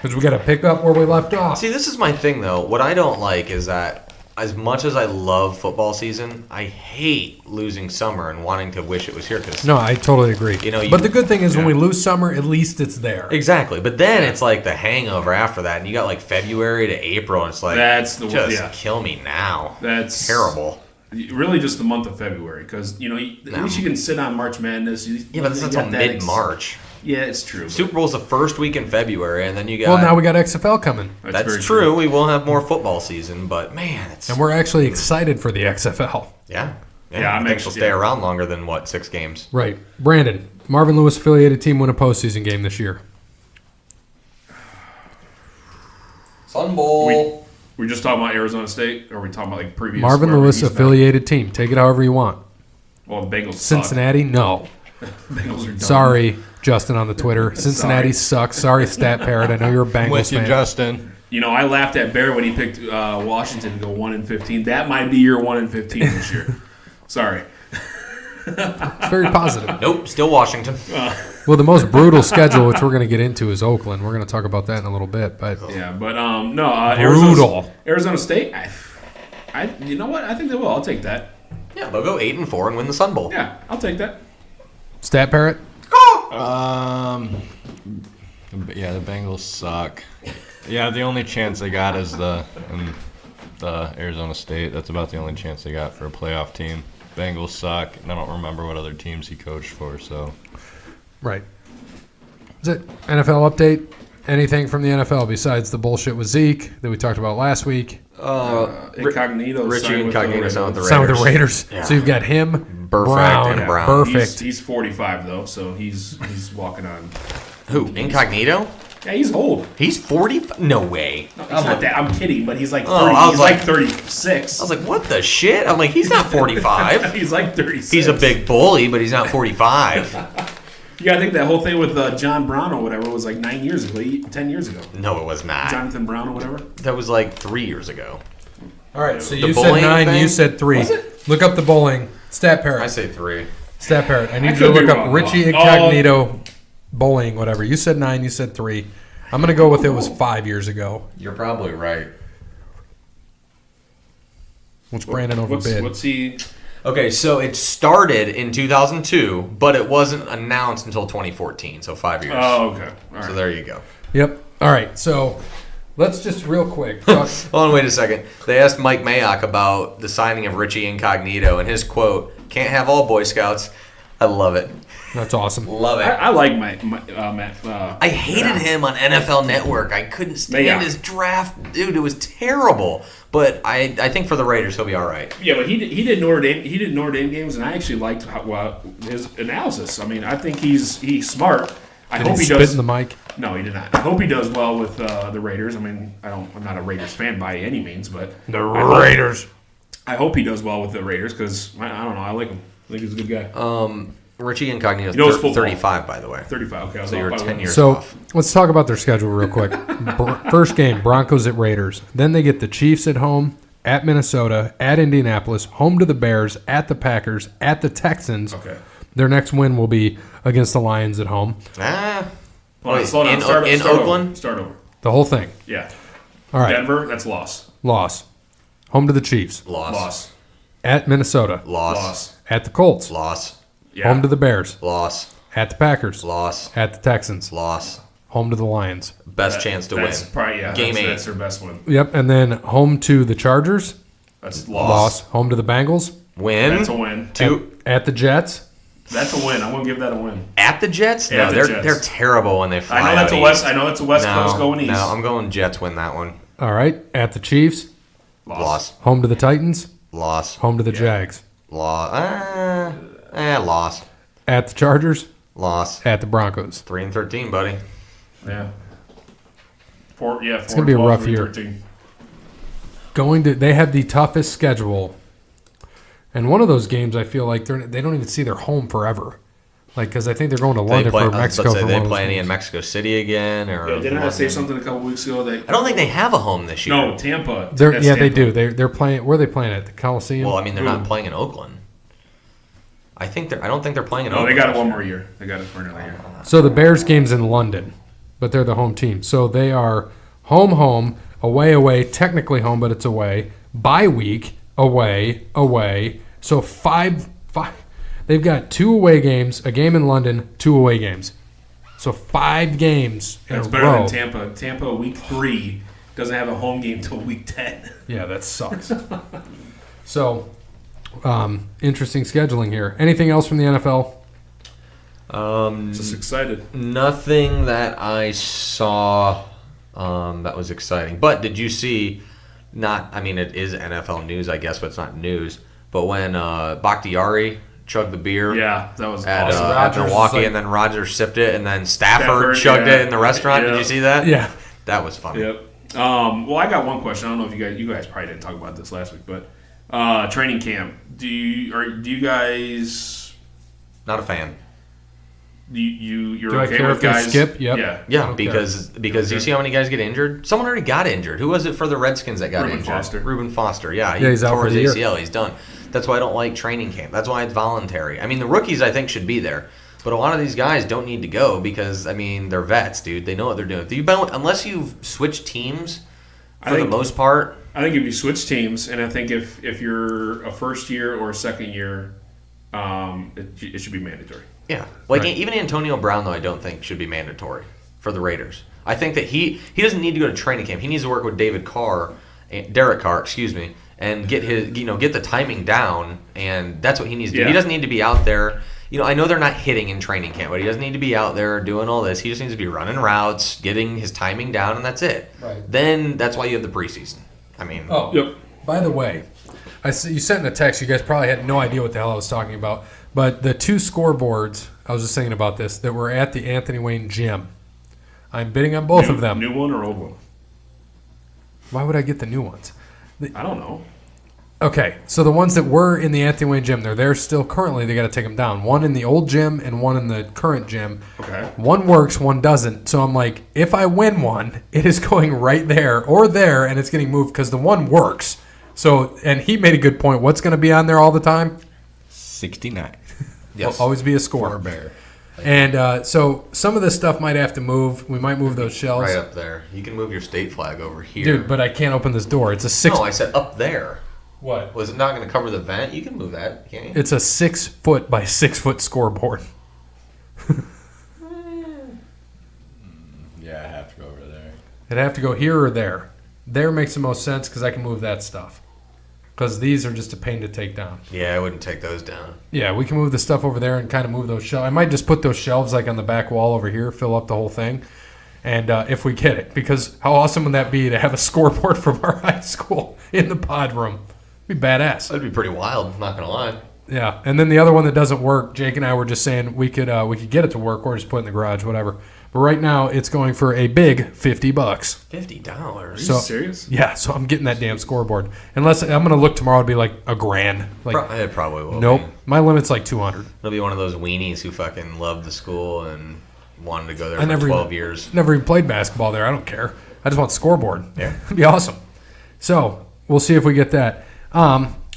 because we got to pick up where we left off. See, this is my thing though. What I don't like is that as much as I love football season, I hate losing summer and wanting to wish it was here. Cause No, I totally agree. But the good thing is when we lose summer, at least it's there. exactly. But then it's like the hangover after that, and you got like February to April, and it's like That's the just yeah. kill me now. That's Terrible. Really, just the month of February, because at least you can sit on March Madness. Yeah, but that's until mid-March. Yeah, it's true. Super Bowl's the first week in February, and then you got. Well, now we got XFL coming, That's very true. We will have more football season, but man, it's and we're actually excited for the XFL. yeah. Yeah, I'm I think actually- she'll stay around longer than 6 games. Right, Brandon, Marvin Lewis affiliated team win a postseason game this year. Sun Bowl. We're just talking about Arizona State, or are we talking about like previous? Marvin wherever Lewis he's been? affiliated team. Take it however you want. Well, the Bengals. Suck. Cincinnati, no. Bengals are done. Sorry, Justin on the Twitter. Cincinnati sucks. Sorry, Stat Parrot. I know you're a Bengals With you, fan. Justin. I laughed at Bear when he picked Washington to go 1-15. That might be your 1-15 this year. Sorry. It's very positive. Nope, still Washington. Well, the most brutal schedule, which we're going to get into, is Oakland. We're going to talk about that in a little bit. But Yeah, but no. Brutal. Arizona State. You know what? I think they will. I'll take that. Yeah, they'll go 8 and 4 and win the Sun Bowl. Yeah, I'll take that. Stat Parrot, Yeah, the Bengals suck. Yeah, the only chance they got is the Arizona State. That's about the only chance they got for a playoff team. Bengals suck, and I don't remember what other teams he coached for. So right. Is it NFL update? Anything from the NFL besides the bullshit with Zeke that we talked about last week? Incognito. Richie signed with the Incognito Raiders. signed with the Some of the Raiders. Raiders. So you've got him, Burfict Brown, and Brown. perfect. He's 45 though, so he's walking on. Who? Incognito? Yeah, he's old. He's 40? No way. No, he's not that. I'm kidding, but he's like 30. I was He's like 36. I was like, what the shit? I'm like, he's not 45. He's like 36. He's a big bully, but he's not 45. You gotta think that whole thing with John Brown or whatever was like 9 years ago, 10 years ago. No, it was not. Jonathan Brown or whatever. That was like 3 years ago. All right, so The you said bowling 9, thing? you said 3. Was it? Look up the bowling. Stat I Parrot. say 3. Stat Parrot. I need I you to could be look up wrong. Richie Incognito bowling, whatever. You said 9, you said 3. I'm going to go with it was 5 years ago, You're probably right. which Brandon overbid. What's he? Okay, so it started in 2002, but it wasn't announced until 2014, so 5 years. Oh, okay. All right. So there you go. Yep. All right, so let's just real quick talk. Hold on, wait a second. They asked Mike Mayock about the signing of Richie Incognito, and his quote, "Can't have all Boy Scouts." I love it. That's awesome. Love it. I like Matt. I hated him on NFL Network. I couldn't stand Yeah. his draft. Dude, it was terrible. But I think for the Raiders, he'll be all right. Yeah, but he did Notre Dame games, and I actually liked his analysis. I mean, I think he's smart. I Did hope he he spit does. in the mic? No, he did not. I hope he does well with the Raiders. I mean, I'm not a Raiders fan by any means, but I hope he does well with the Raiders because I don't know. I like him. I think he's a good guy. Richie Incognito's He knows football. 35, by the way. 35. Okay, I was So off you're by 10 one. years So off. let's talk about their schedule real quick. First game, Broncos at Raiders. Then they get the Chiefs at home, at Minnesota, at Indianapolis, home to the Bears, at the Packers, at the Texans. Okay. Their next win will be against the Lions at home. Hold on, Wait, slow down. in Start Oakland? Over. Start over. The whole thing. Yeah. All right. Denver, that's loss. Loss. Home to the Chiefs. Loss. At Minnesota. Loss. At the Colts. Loss. Yeah. Home to the Bears. Loss. At the Packers. Loss. At the Texans. Loss. Home to the Lions. Best chance to win. That's probably, Game 8. That's their best win. Yep. And then home to the Chargers. That's Loss. loss. Home to the Bengals. Win. That's a win. At the Jets. That's a win. I'm gonna give that a win. At the Jets? At No, the they're Jets. they're terrible when they fly. I know that's out a West. east. I know that's a West Coast going east. No, I'm going Jets win that one. All right. At the Chiefs. Loss. Home to the Titans. Loss. Home to the Jags. Loss. Loss. At the Chargers. Loss. At the Broncos. 3-13, buddy. Yeah. It's gonna be a rough year. They have the toughest schedule, and one of those games I feel like they don't even see their home forever, like because I think they're going to London for Mexico. For they one of play those any in games. Mexico City again, or Yeah, didn't I say something a couple weeks ago that? I don't think they have a home this year. No, Tampa. They That's they Tampa. do. They're playing. Where are they playing at the Coliseum? Well, I mean, they're not Ooh. playing in Oakland. I don't think they're playing in No, Oakland. they got it one more year. They got it for another year. So the Bears game's in London, but they're the home team. So they are home, away, technically home, but it's away. Bye week, away. So five. They've got 2 away games, a game in London, 2 away games. So 5 games in That's a better row. than Tampa. Tampa week 3 doesn't have a home game till week 10. Yeah, that sucks. So, interesting scheduling here. Anything else from the NFL? Just excited. Nothing that I saw that was exciting. But did you see? It is NFL news, I guess, but it's not news. But when Bakhtiari chugged the beer Yeah, that was at, awesome. at Rodgers Milwaukee, was like- and then Rodgers sipped it, and then Stafford Stafford, chugged yeah. it in the restaurant. Did Yeah. you see that? Yeah. That was funny. Yep. Well, I got one question. I don't know if you guys probably didn't talk about this last week, but training camp. Do you guys? Not a fan. You're Do I okay care with if they guys? skip? Yep. Yeah. Yeah, don't because you Okay. see how many guys get injured? Someone already got injured. Who was it for the Redskins that got Reuben injured? Foster. Reuben Foster. Yeah, Yeah, he's out tore for his the year. ACL. He's done. That's why I don't like training camp. That's why it's voluntary. I mean, the rookies I think should be there, but a lot of these guys don't need to go because they're vets, dude. They know what they're doing. Unless you've switched teams, for the most part. I think if you switch teams, and I think if you're a first year or a second year, it should be mandatory. Yeah, like Right. even Antonio Brown though I don't think should be mandatory for the Raiders. I think that he doesn't need to go to training camp. He needs to work with Derek Carr, and get get the timing down, and that's what he needs to do. Yeah. He doesn't need to be out there. I know they're not hitting in training camp, but he doesn't need to be out there doing all this. He just needs to be running routes, getting his timing down, and that's it. Right. Then that's why you have the preseason. Oh, Yep. by the way, you sent in a text. You guys probably had no idea what the hell I was talking about. But the 2 scoreboards, I was just thinking about this, that were at the Anthony Wayne gym. I'm bidding on both of them. New one or old one? Why would I get the new ones? I don't know. Okay, so the ones that were in the Anthony Wayne gym, they're there still currently. They got to take them down. One in the old gym and one in the current gym. Okay. One works, one doesn't. So I'm like, if I win one, it is going right there or there, and it's getting moved because the one works. So, and he made a good point. What's going to be on there all the time? 69. Yes. Will always be a score. Bear. And so some of this stuff might have to move. We might move those shelves. Right up there. You can move your state flag over here. Dude, but I can't open this door. It's a 6. No, I said up there. What? Was it not going to cover the vent? You can move that, can't you? It's a 6 foot by 6 foot scoreboard. Yeah, I have to go over there. It'd have to go here or there. There makes the most sense because I can move that stuff. because these are just a pain to take down. Yeah, I wouldn't take those down. Yeah, we can move the stuff over there and kind of move those shelves. I might just put those shelves like on the back wall over here, fill up the whole thing. And if we get it, because how awesome would that be to have a scoreboard from our high school in the pod room? It'd be badass. That'd be pretty wild, not going to lie. Yeah, and then the other one that doesn't work, Jake and I were just saying we could get it to work or just put it in the garage, whatever. But right now it's going for a big $50. $50? Are you So- serious? Yeah, so I'm getting that damn scoreboard. Unless I'm gonna look tomorrow to be like $1,000. Like, It probably will nope, be. my limit's like 200. It'll be one of those weenies who fucking loved the school and wanted to go there I for never 12 even- years. Never even played basketball there. I don't care. I just want the scoreboard. Yeah. It'd be awesome. So we'll see if we get that.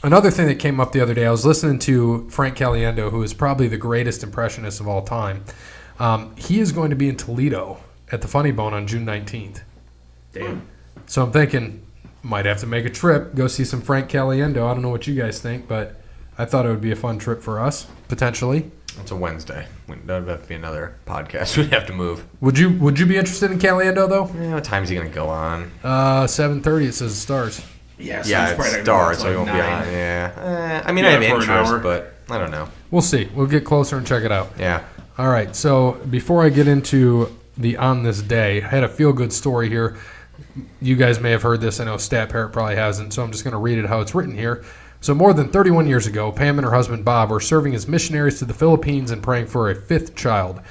Another thing that came up the other day, I was listening to Frank Caliendo, who is probably the greatest impressionist of all time. He is going to be in Toledo at the Funny Bone on June 19th. Damn. So I'm thinking, might have to make a trip, go see some Frank Caliendo. I don't know what you guys think, but I thought it would be a fun trip for us, potentially. It's a Wednesday. That would have to be another podcast. We'd have to move. Would you be interested in Caliendo, though? What time's he going to go on? 7:30, it says it stars. Yeah, so Yeah, it's probably it not gonna starts, be so he until won't be like on. 9. Yeah. I mean, Yeah, I have for an hour. interest, but I don't know. We'll see. We'll get closer and check it out. Yeah. All right, so before I get into the On This Day, I had a feel-good story here. You guys may have heard this. I know Stat Parrot probably hasn't, so I'm just going to read it how it's written here. So more than 31 years ago, Pam and her husband Bob were serving as missionaries to the Philippines and praying for a fifth child.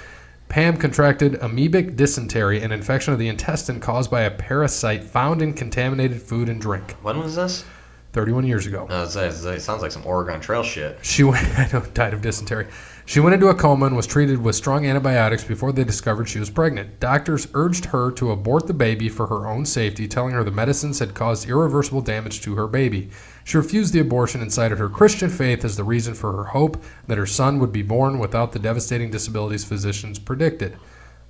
Pam contracted amoebic dysentery, an infection of the intestine caused by a parasite found in contaminated food and drink. When was this? 31 years ago. It sounds like some Oregon Trail shit. She went, I know, died of dysentery. She went into a coma and was treated with strong antibiotics before they discovered she was pregnant. Doctors urged her to abort the baby for her own safety, telling her the medicines had caused irreversible damage to her baby. She refused the abortion and cited her Christian faith as the reason for her hope that her son would be born without the devastating disabilities physicians predicted.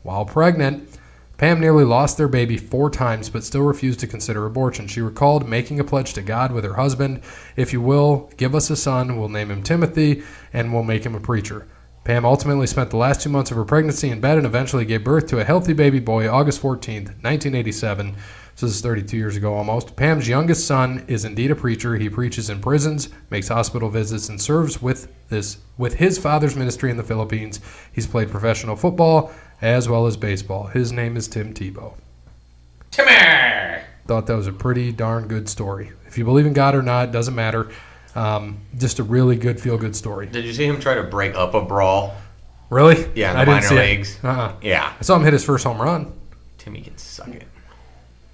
While pregnant, Pam nearly lost their baby 4 times, but still refused to consider abortion. She recalled making a pledge to God with her husband, "If you will, give us a son, we'll name him Timothy, and we'll make him a preacher." Pam ultimately spent the last 2 months of her pregnancy in bed and eventually gave birth to a healthy baby boy August 14th, 1987. So this is 32 years ago almost. Pam's youngest son is indeed a preacher. He preaches in prisons, makes hospital visits, and serves with his father's ministry in the Philippines. He's played professional football as well as baseball. His name is Tim Tebow. Timmy! Thought that was a pretty darn good story. If you believe in God or not, doesn't matter. Just a really good feel-good story. Did you see him try to break up a brawl? Really? Yeah, in I the didn't minor see leagues. it. Uh-uh. Yeah. I saw him hit his first home run, Timmy can suck it.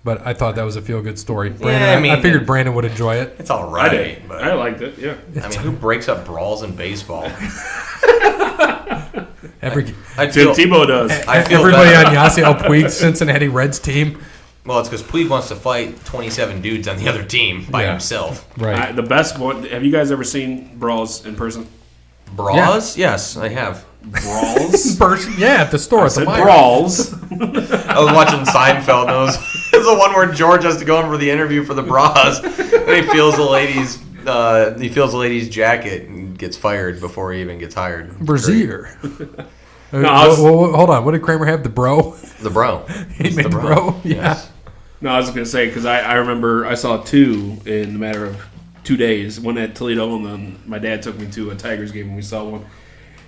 but I thought that was a feel-good story. Brandon, I mean- I figured Brandon would enjoy it. It's all I right, did. but I liked it, yeah. I mean, who breaks up brawls in baseball? I Tim Tebow does. I feel Everybody better. on Yasiel Puig's Cincinnati Reds team. Well, it's because Puig wants to fight 27 dudes on the other team by Yeah. himself. Right. The best one. Have you guys ever seen brawls in person? Brawls? Yes, I have. Brawls? Yeah, at the store. I At the said Meyer. brawls. I was watching Seinfeld, and it was the one where George has to go in for the interview for the bras, and he feels the lady's jacket and gets fired before he even gets hired. Brazier. I was- Hold on. What did Kramer have? The bro? The bro. He It's made the bro? Yeah. Yes. No, I was going to say, because I remember I saw 2 in the matter of 2 days. One at Toledo, and then my dad took me to a Tigers game, and we saw one.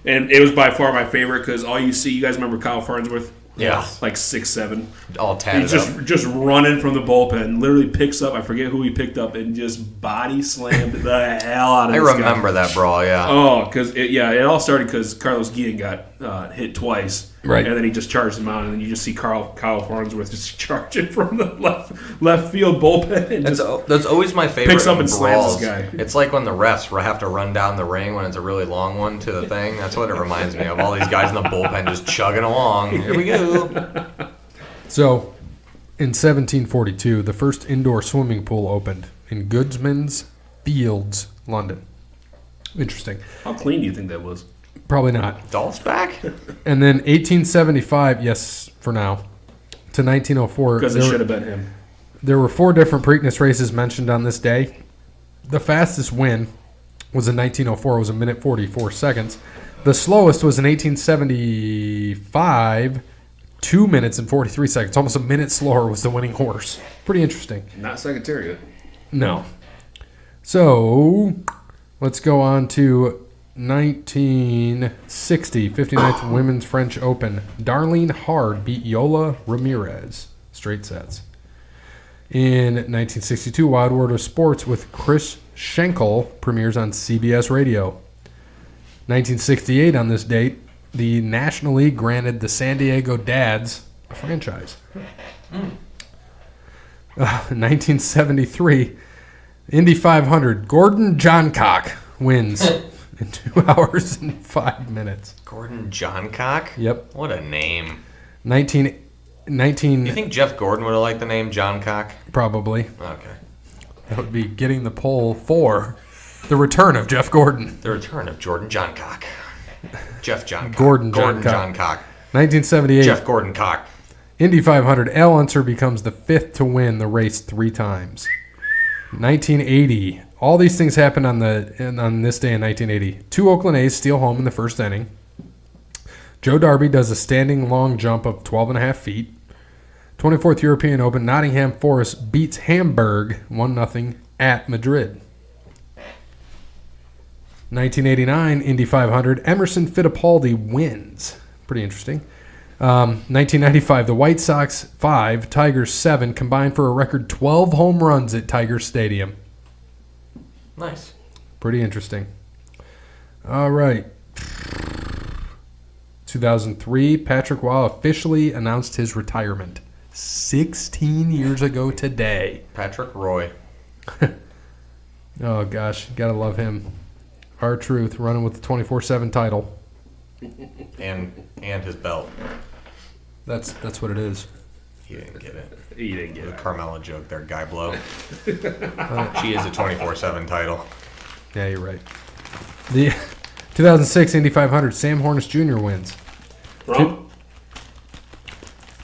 And it was by far my favorite, because all you see, you guys remember Kyle Farnsworth? Yeah. Like 6'7". All tatted He's up. just running from the bullpen. Literally picks up, I forget who he picked up, and just body slammed the hell out of I this guy. remember that brawl, yeah. Oh, because it all started because Carlos Guillen got hit twice, Right. And then he just charged him out, and then you just see Kyle Farnsworth just charging from the left field bullpen, and That's always my favorite. Picks up in and slams brawls. this guy. It's like when the refs have to run down the ring when it's a really long one to the thing. That's what it reminds me of. All these guys in the bullpen just chugging along. Here we go. So, in 1742, the first indoor swimming pool opened in Goodsman's Fields, London. Interesting. how clean do you think that was? Probably not. Dolph's back? And then 1875, yes, for now, to 1904. Because it should have been him. There were 4 different Preakness races mentioned on this day. The fastest win was in 1904. It was 1 minute 44 seconds. The slowest was in 1875, 2 minutes and 43 seconds. Almost a minute slower was the winning horse. Pretty interesting. Not Secretariat. No. So let's go on to 1960, 59th Women's French Open. Darlene Hard beat Yola Ramirez. Straight sets. In 1962, Wild World of Sports with Chris Schenkel premieres on CBS Radio. 1968, on this date, the National League granted the San Diego Dads a franchise. 1973, Indy 500, Gordon Johncock wins in 2 hours and 5 minutes. Gordon Johncock? Yep. What a name. 19 You think Jeff Gordon would have liked the name Johncock? probably. Okay. That would be getting the poll for the return of Jeff Gordon. The return of Jordan Johncock. Jeff Johncock. Gordon Johncock. 1978, Jeff Gordon Cock. Indy 500, Al Unser becomes the 5th to win the race 3 times. 1980, all these things happened on this day in 1980. 2 Oakland A's steal home in the first inning. Joe Darby does a standing long jump of 12.5 feet. 24th European Open, Nottingham Forest beats Hamburg 1-0 at Madrid. 1989, Indy 500, Emerson Fittipaldi wins. Pretty interesting. 1995, the White Sox 5, Tigers 7 combined for a record 12 home runs at Tiger Stadium. Nice. Pretty interesting. All right. 2003, Patrick Waugh officially announced his retirement 16 years ago today. Patrick Roy. Oh, gosh. Gotta love him. R-Truth running with the 24/7 title. And his belt. That's what it is. He didn't get it. He didn't get The it. Carmella joke there, Guy Blow. She is a 24/7 title. Yeah, you're right. The 2006 Indy 500, Sam Hornish Jr. wins. From?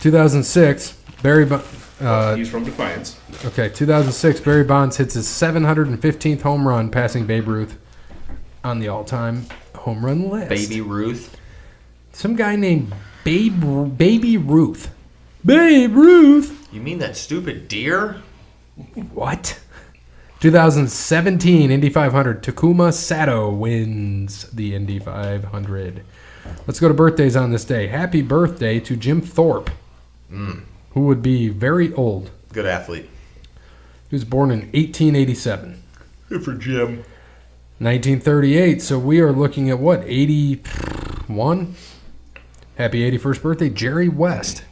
2006, Barry He's from Defiance. 2006, Barry Bonds hits his 715th home run, passing Babe Ruth on the all-time home run list. Baby Ruth. Some guy named Baby Ruth. Babe Ruth. You mean that stupid deer? What? 2017 Indy 500, Takuma Sato wins the Indy 500. Let's go to birthdays on this day. Happy birthday to Jim Thorpe, who would be very old. Good athlete. He was born in 1887. Good for Jim. 1938, so we are looking at what, 81? Happy 81st birthday, Jerry West.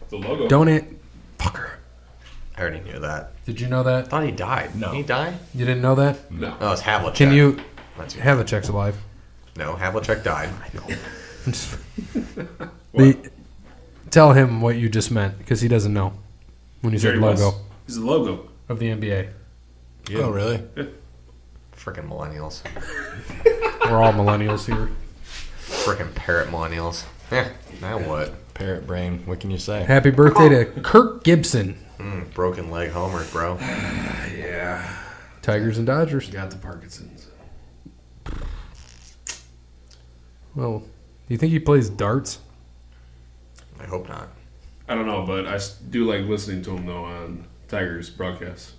The logo. Fucker. I already knew that. Did you know that? I thought he died. No. Did he die? You didn't know that? No. Oh, it's Havlicek. Can you... That's it. Havlicek's alive. No, Havlicek died. Tell him what you just meant, because he doesn't know when you said Jerry logo West. He's the logo. of the NBA. Oh, really? Frickin' millennials. We're all millennials here. Frickin' parrot millennials. Now what? Parrot brain. What can you say? Happy birthday to Kirk Gibson. Broken leg homers, bro. Yeah. Tigers and Dodgers. Got the Parkinson's. Well, do you think he plays darts? I hope not. I don't know, but I do like listening to him, though, on Tigers broadcasts.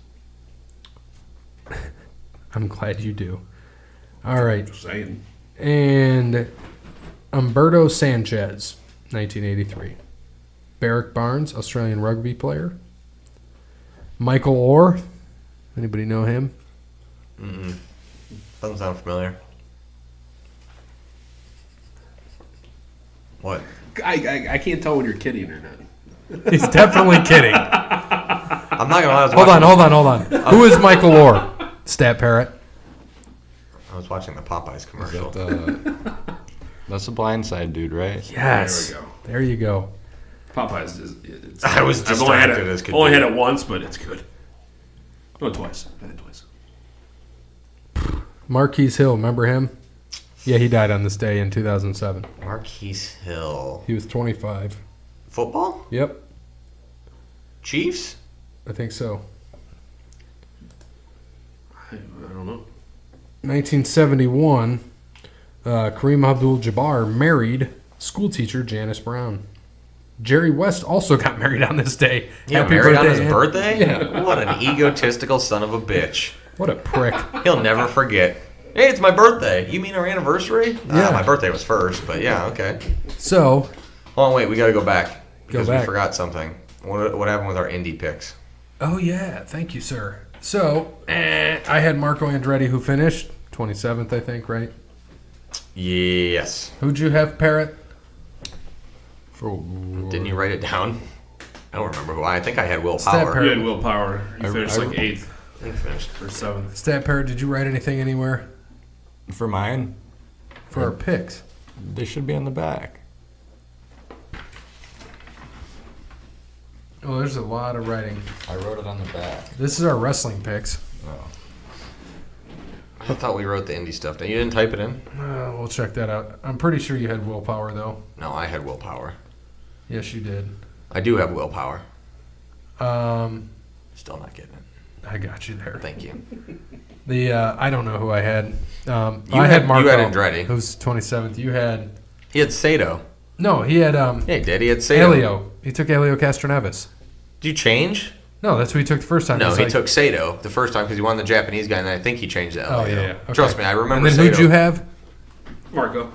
I'm glad you do. All right. Just saying. And Humberto Sanchez, 1983. Barrick Barnes, Australian rugby player. Michael Orr. Anybody know him? Doesn't sound familiar. What? I can't tell when you're kidding or not. He's definitely kidding. I'm not gonna lie. Hold on. Who is Michael Orr? Stat Parrot. I was watching the Popeyes commercial. That's the Blindside dude, right? Yes. There we go. There you go. Popeyes is. It's, I was I've only had distracted as could only be. had it once, but it's good. No, twice. I had it twice. Marquise Hill, remember him? Yeah, he died on this day in 2007. Marquise Hill. He was 25. Football? Yep, Chiefs? I think so. I don't know. 1971, Kareem Abdul-Jabbar married schoolteacher Janice Brown. Jerry West also got married on this day. Yeah, Happy married on his Ed. birthday? Yeah. What an egotistical son of a bitch. What a prick. He'll never forget. Hey, it's my birthday. You mean our anniversary? Yeah. My birthday was first, but yeah, okay. So, Hold on, wait. We got to go back because back. we forgot something. What happened with our indie picks? oh yeah, thank you, sir. So, I had Marco Andretti who finished 27th, I think, right? Yes. Who'd you have, Parrot? Didn't you write it down? I don't remember who. I think I had Will Stat Power. Parrot. You had willpower. You finished like 8th I think finished. or 7th. Stat Parrot, did you write anything anywhere For mine, for our picks? they should be on the back. Well, there's a lot of writing. I wrote it on the back. This is our wrestling picks. I thought we wrote the indie stuff down. You didn't type it in? We'll check that out. I'm pretty sure you had willpower, though. No, I had Will Power. Yes, you did. I do have Will Power. Um, Still not getting it. I got you there. Thank you. The I don't know who I had. I had- had Marco. you had Andretti. Who's 27th? You had He had Sato. no. He had Yeah, he did. He had Sato. Elio. He took Elio Castroneves. Did you change? No, that's what he took the first time. No, He's he like- took Sato the first time because he won the Japanese guy, and then I think he changed to Oh Elio. yeah, yeah. Okay. Trust me, I remember And then Sato. who'd you have? Marco.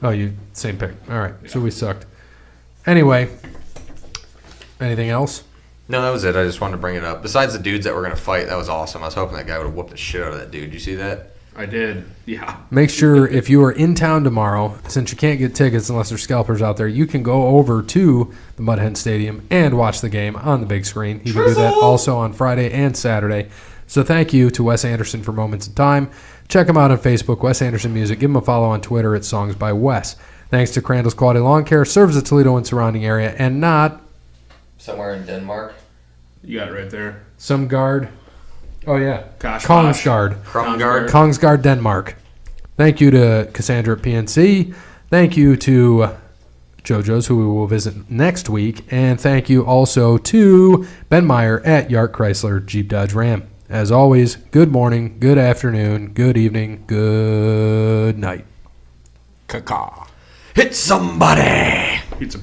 Oh, you same pick. All right, so we sucked. Anyway, anything else? No, that was it. I just wanted to bring it up. Besides the dudes that were going to fight, that was awesome. I was hoping that guy would have whooped the shit out of that dude. You see that? I did. Yeah. Make sure if you are in town tomorrow, since you can't get tickets unless there's scalpers out there, you can go over to the Mud Hen Stadium and watch the game on the big screen. You can do that also on Friday and Saturday. So thank you to Wes Anderson for Moments in Time. Check him out on Facebook, Wes Anderson Music. Give him a follow on Twitter at Songs by Wes. Thanks to Crandall's Quality Lawn Care, serves the Toledo and surrounding area, and not Somewhere in Denmark. You got it right there. some guard. Oh, yeah. Kosh Kongsgard. Krumgard. Kongsgard, Denmark. Thank you to Cassandra at PNC. Thank you to JoJo's, who we will visit next week. And thank you also to Ben Meyer at Yark Chrysler Jeep Dodge Ram. As always, good morning, good afternoon, good evening, good night. Caca. Hit somebody! Pizza.